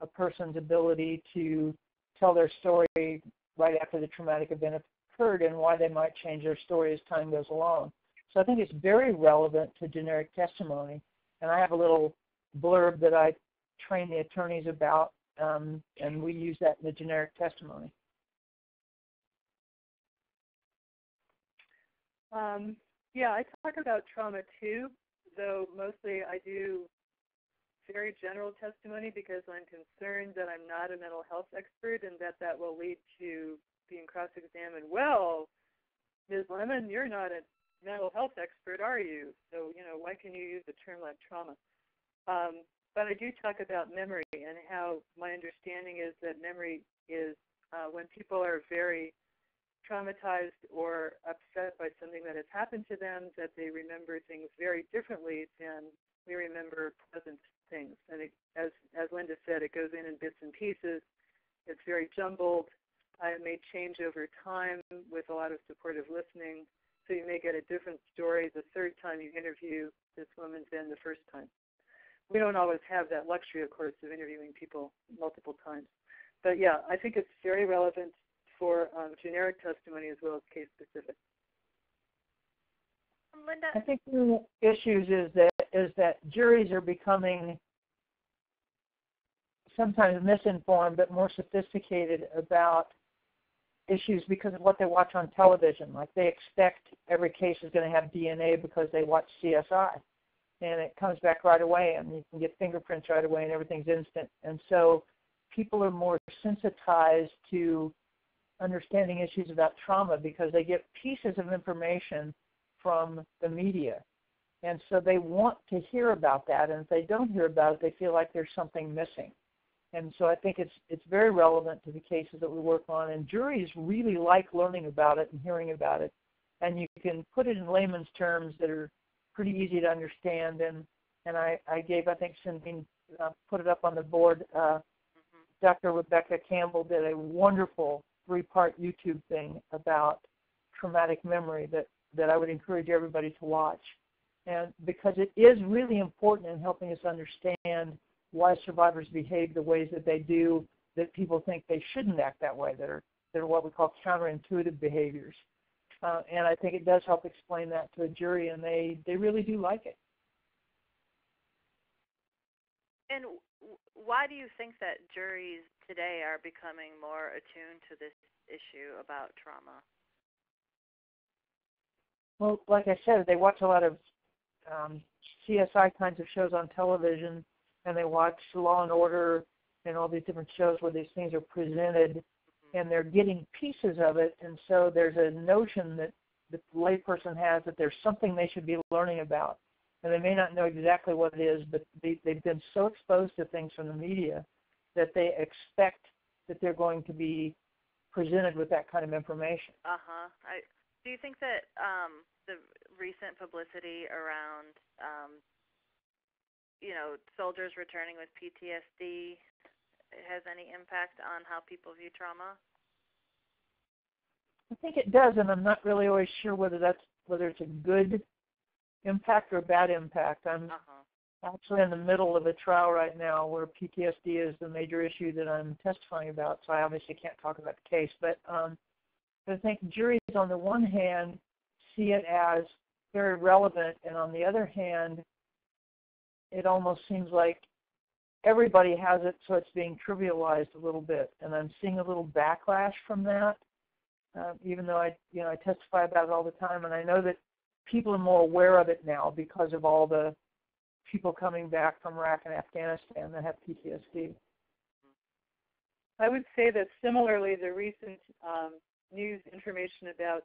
a person's ability to tell their story right after the traumatic event occurred, and why they might change their story as time goes along. So I think it's very relevant to generic testimony. And I have a little blurb that I train the attorneys about, and we use that in the generic testimony. Yeah, I talk about trauma too, though mostly I do very general testimony because I'm concerned that I'm not a mental health expert and that will lead to being cross-examined. Well, Ms. Lemon, you're not a mental health expert, are you? So, why can you use a term like trauma? But I do talk about memory and how my understanding is that memory is when people are very traumatized or upset by something that has happened to them, that they remember things very differently than we remember pleasant things. And as Linda said, it goes in bits and pieces. It's very jumbled. It may change over time with a lot of supportive listening. So you may get a different story the third time you interview this woman than the first time. We don't always have that luxury, of course, of interviewing people multiple times. But yeah, I think it's very relevant for generic testimony as well as case-specific. Linda? I think one of the issues is that juries are becoming sometimes misinformed but more sophisticated about issues because of what they watch on television. Like they expect every case is going to have DNA because they watch CSI. And it comes back right away, and you can get fingerprints right away, and everything's instant. And so people are more sensitized to understanding issues about trauma because they get pieces of information from the media. And so they want to hear about that, and if they don't hear about it, they feel like there's something missing. And so I think it's very relevant to the cases that we work on, and juries really like learning about it and hearing about it. And you can put it in layman's terms that are pretty easy to understand. And I gave, I think Cindy put it up on the board, Dr. Rebecca Campbell did a wonderful 3-part YouTube thing about traumatic memory that I would encourage everybody to watch. And because it is really important in helping us understand why survivors behave the ways that they do, that people think they shouldn't act that way, that are what we call counterintuitive behaviors. And I think it does help explain that to a jury, and they really do like it. And why do you think that juries today are becoming more attuned to this issue about trauma? Well, like I said, they watch a lot of CSI kinds of shows on television, and they watch Law and Order and all these different shows where these things are presented, and they're getting pieces of it, and so there's a notion that the layperson has that there's something they should be learning about. And they may not know exactly what it is, but they've been so exposed to things from the media that they expect that they're going to be presented with that kind of information. Do you think that the recent publicity around, soldiers returning with PTSD has any impact on how people view trauma? I think it does, and I'm not really always sure whether it's a good impact or a bad impact. I'm actually in the middle of a trial right now where PTSD is the major issue that I'm testifying about, so I obviously can't talk about the case. But I think juries, on the one hand, see it as very relevant, and on the other hand, it almost seems like everybody has it, so it's being trivialized a little bit, and I'm seeing a little backlash from that. Even though I testify about it all the time, and I know that people are more aware of it now because of all the people coming back from Iraq and Afghanistan that have PTSD. I would say that similarly, the recent news information about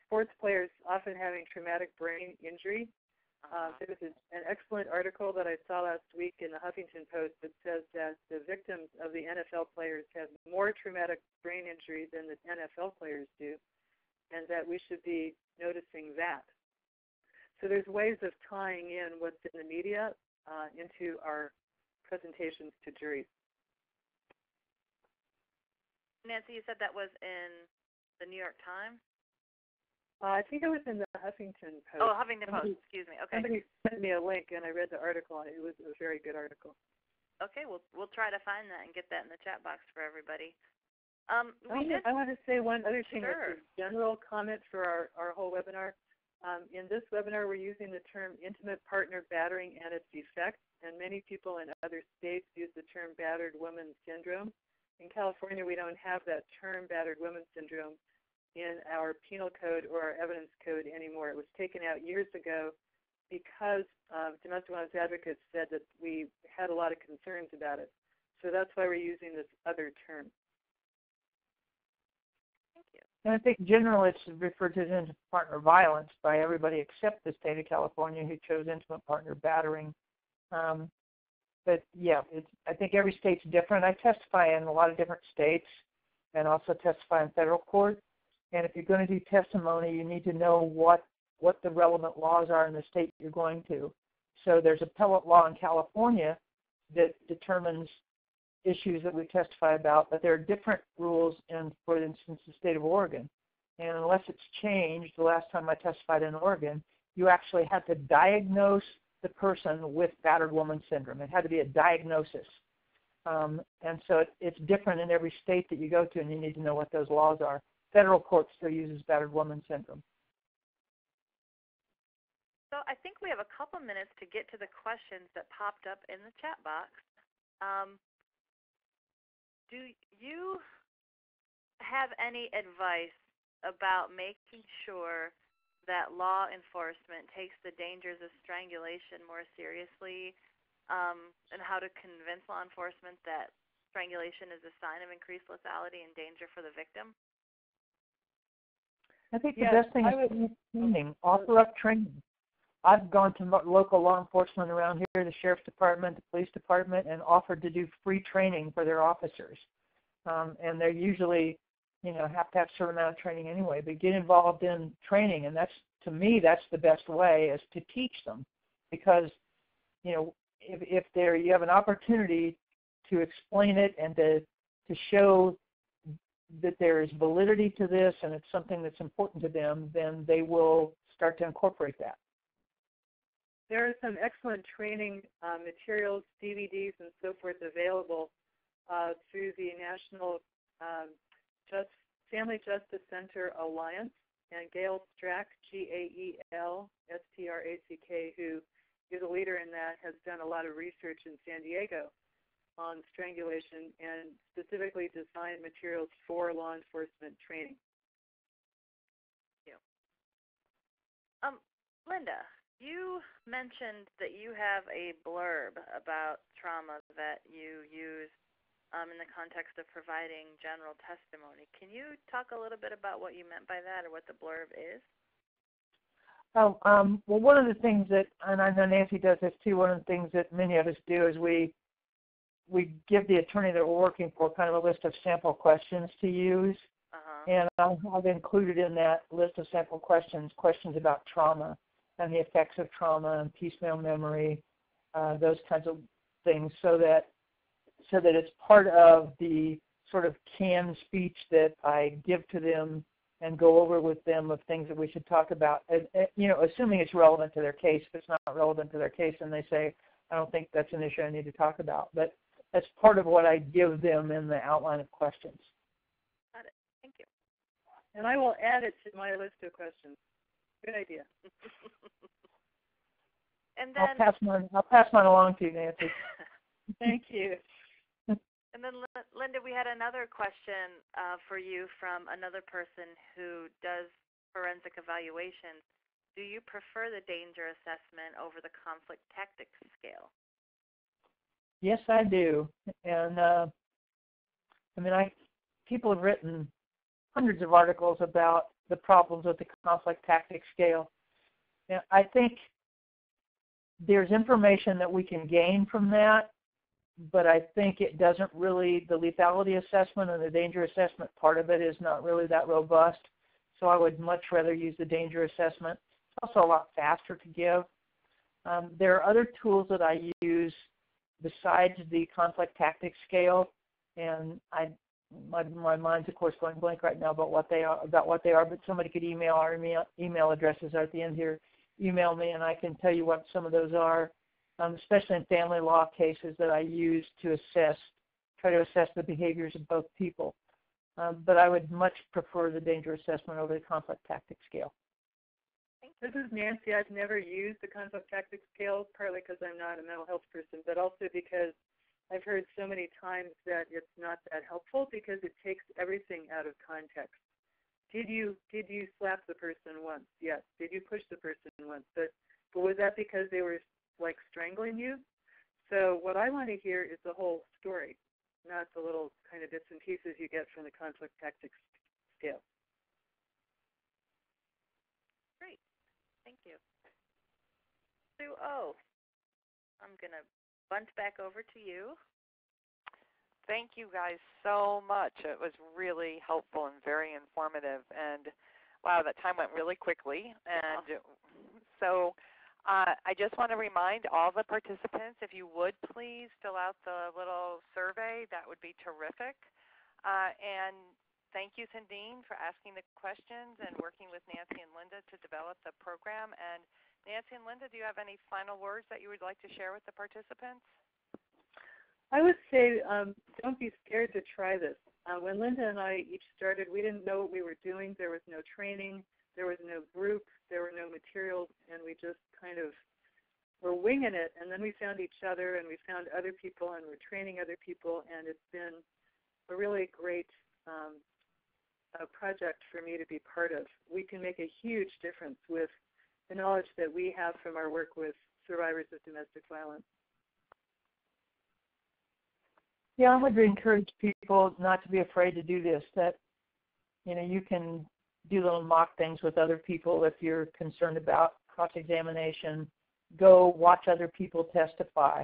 sports players often having traumatic brain injury. There was an excellent article that I saw last week in the Huffington Post that says that the victims of the NFL players have more traumatic brain injury than the NFL players do, and that we should be noticing that. So there's ways of tying in what's in the media into our presentations to juries. Nancy, you said that was in the New York Times? I think it was in the Huffington Post. Oh, Huffington Post, excuse me. Okay. Somebody sent me a link, and I read the article, and it was a very good article. Okay, we'll try to find that and get that in the chat box for everybody. I want to say one other thing. Sure. That's a general comment for our whole webinar. In this webinar, we're using the term intimate partner battering and its effects, and many people in other states use the term battered woman syndrome. In California, we don't have that term, battered woman syndrome, in our penal code or our evidence code anymore. It was taken out years ago because domestic violence advocates said that we had a lot of concerns about it. So that's why we're using this other term. Thank you. And I think generally it's referred to as intimate partner violence by everybody except the state of California, who chose intimate partner battering. But yeah, I think every state's different. I testify in a lot of different states and also testify in federal court. And if you're going to do testimony, you need to know what the relevant laws are in the state you're going to. So there's appellate law in California that determines issues that we testify about, but there are different rules in, for instance, the state of Oregon. And unless it's changed, the last time I testified in Oregon, you actually had to diagnose the person with battered woman syndrome. It had to be a diagnosis. And so it's different in every state that you go to, and you need to know what those laws are. Federal court still uses battered woman syndrome. So I think we have a couple minutes to get to the questions that popped up in the chat box. Do you have any advice about making sure that law enforcement takes the dangers of strangulation more seriously, and how to convince law enforcement that strangulation is a sign of increased lethality and danger for the victim? I think the best thing is training. Offer up training. I've gone to local law enforcement around here, the sheriff's department, the police department, and offered to do free training for their officers. And they're usually, have to have a certain amount of training anyway. But get involved in training, and to me, that's the best way, is to teach them, because if you have an opportunity to explain it and to show that there is validity to this and it's something that's important to them, then they will start to incorporate that. There are some excellent training materials, DVDs, and so forth available through the National Family Justice Center Alliance, and Gail Strack, Gaelstrack, who is a leader in that, has done a lot of research in San Diego on strangulation and specifically designed materials for law enforcement training. Thank you. Linda, you mentioned that you have a blurb about trauma that you use in the context of providing general testimony. Can you talk a little bit about what you meant by that, or what the blurb is? Well, one of the things that, and I know Nancy does this too, one of the things that many of us do is we give the attorney that we're working for kind of a list of sample questions to use. And I've included in that list of sample questions about trauma and the effects of trauma and piecemeal memory, those kinds of things, so that it's part of the sort of canned speech that I give to them and go over with them of things that we should talk about, assuming it's relevant to their case. If it's not relevant to their case, and they say, I don't think that's an issue I need to talk about. But that's part of what I give them in the outline of questions. Got it. Thank you. And I will add it to my list of questions. Good idea. And then I'll pass mine along to you, Nancy. Thank you. And then, Linda, we had another question for you from another person who does forensic evaluations. Do you prefer the danger assessment over the conflict tactics scale? Yes, I do. And people have written hundreds of articles about the problems with the conflict tactics scale. And I think there's information that we can gain from that, but I think it doesn't really, the lethality assessment and the danger assessment part of it is not really that robust. So I would much rather use the danger assessment. It's also a lot faster to give. There are other tools that I use besides the conflict tactics scale, and my mind's of course going blank right now about what they are. But somebody could email our email addresses are at the end here. Email me, and I can tell you what some of those are. Especially in family law cases that I use to try to assess the behaviors of both people. But I would much prefer the danger assessment over the conflict tactics scale. This is Nancy. I've never used the conflict tactics scale, partly because I'm not a mental health person, but also because I've heard so many times that it's not that helpful because it takes everything out of context. Did you slap the person once? Yes. Did you push the person once? But was that because they were like strangling you? So what I want to hear is the whole story, not the little kind of bits and pieces you get from the conflict tactics scale. Great. Thank you. Sue O, I'm going to bunt back over to you. Thank you guys so much. It was really helpful and very informative. And wow, that time went really quickly. And so I just want to remind all the participants, if you would please fill out the little survey, that would be terrific. And thank you, Sandine, for asking the questions and working with Nancy and Linda to develop the program. And Nancy and Linda, do you have any final words that you would like to share with the participants? I would say don't be scared to try this. When Linda and I each started, we didn't know what we were doing. There was no training. There was no group. There were no materials. And we just kind of were winging it. And then we found each other, and we found other people, and we're training other people. And it's been a really great project for me to be part of. We can make a huge difference with the knowledge that we have from our work with survivors of domestic violence. Yeah, I would encourage people not to be afraid to do this, that you can do little mock things with other people if you're concerned about cross-examination. Go watch other people testify.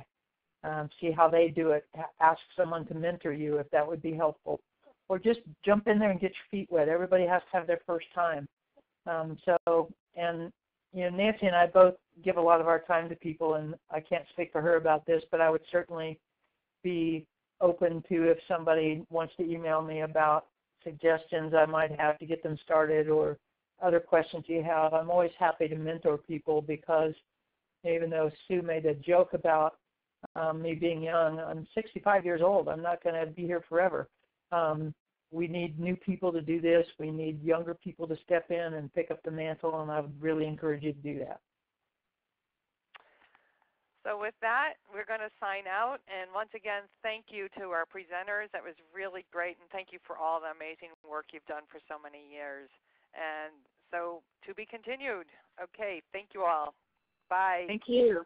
See how they do it. Ask someone to mentor you if that would be helpful. Or just jump in there and get your feet wet. Everybody has to have their first time. Nancy and I both give a lot of our time to people, and I can't speak for her about this, but I would certainly be open to if somebody wants to email me about suggestions I might have to get them started or other questions you have. I'm always happy to mentor people because even though Sue made a joke about me being young, I'm 65 years old. I'm not going to be here forever. We need new people to do this. We need younger people to step in and pick up the mantle, and I would really encourage you to do that. So with that, we're going to sign out. And once again, thank you to our presenters. That was really great. And thank you for all the amazing work you've done for so many years. And so to be continued. Okay, thank you all. Bye. Thank you.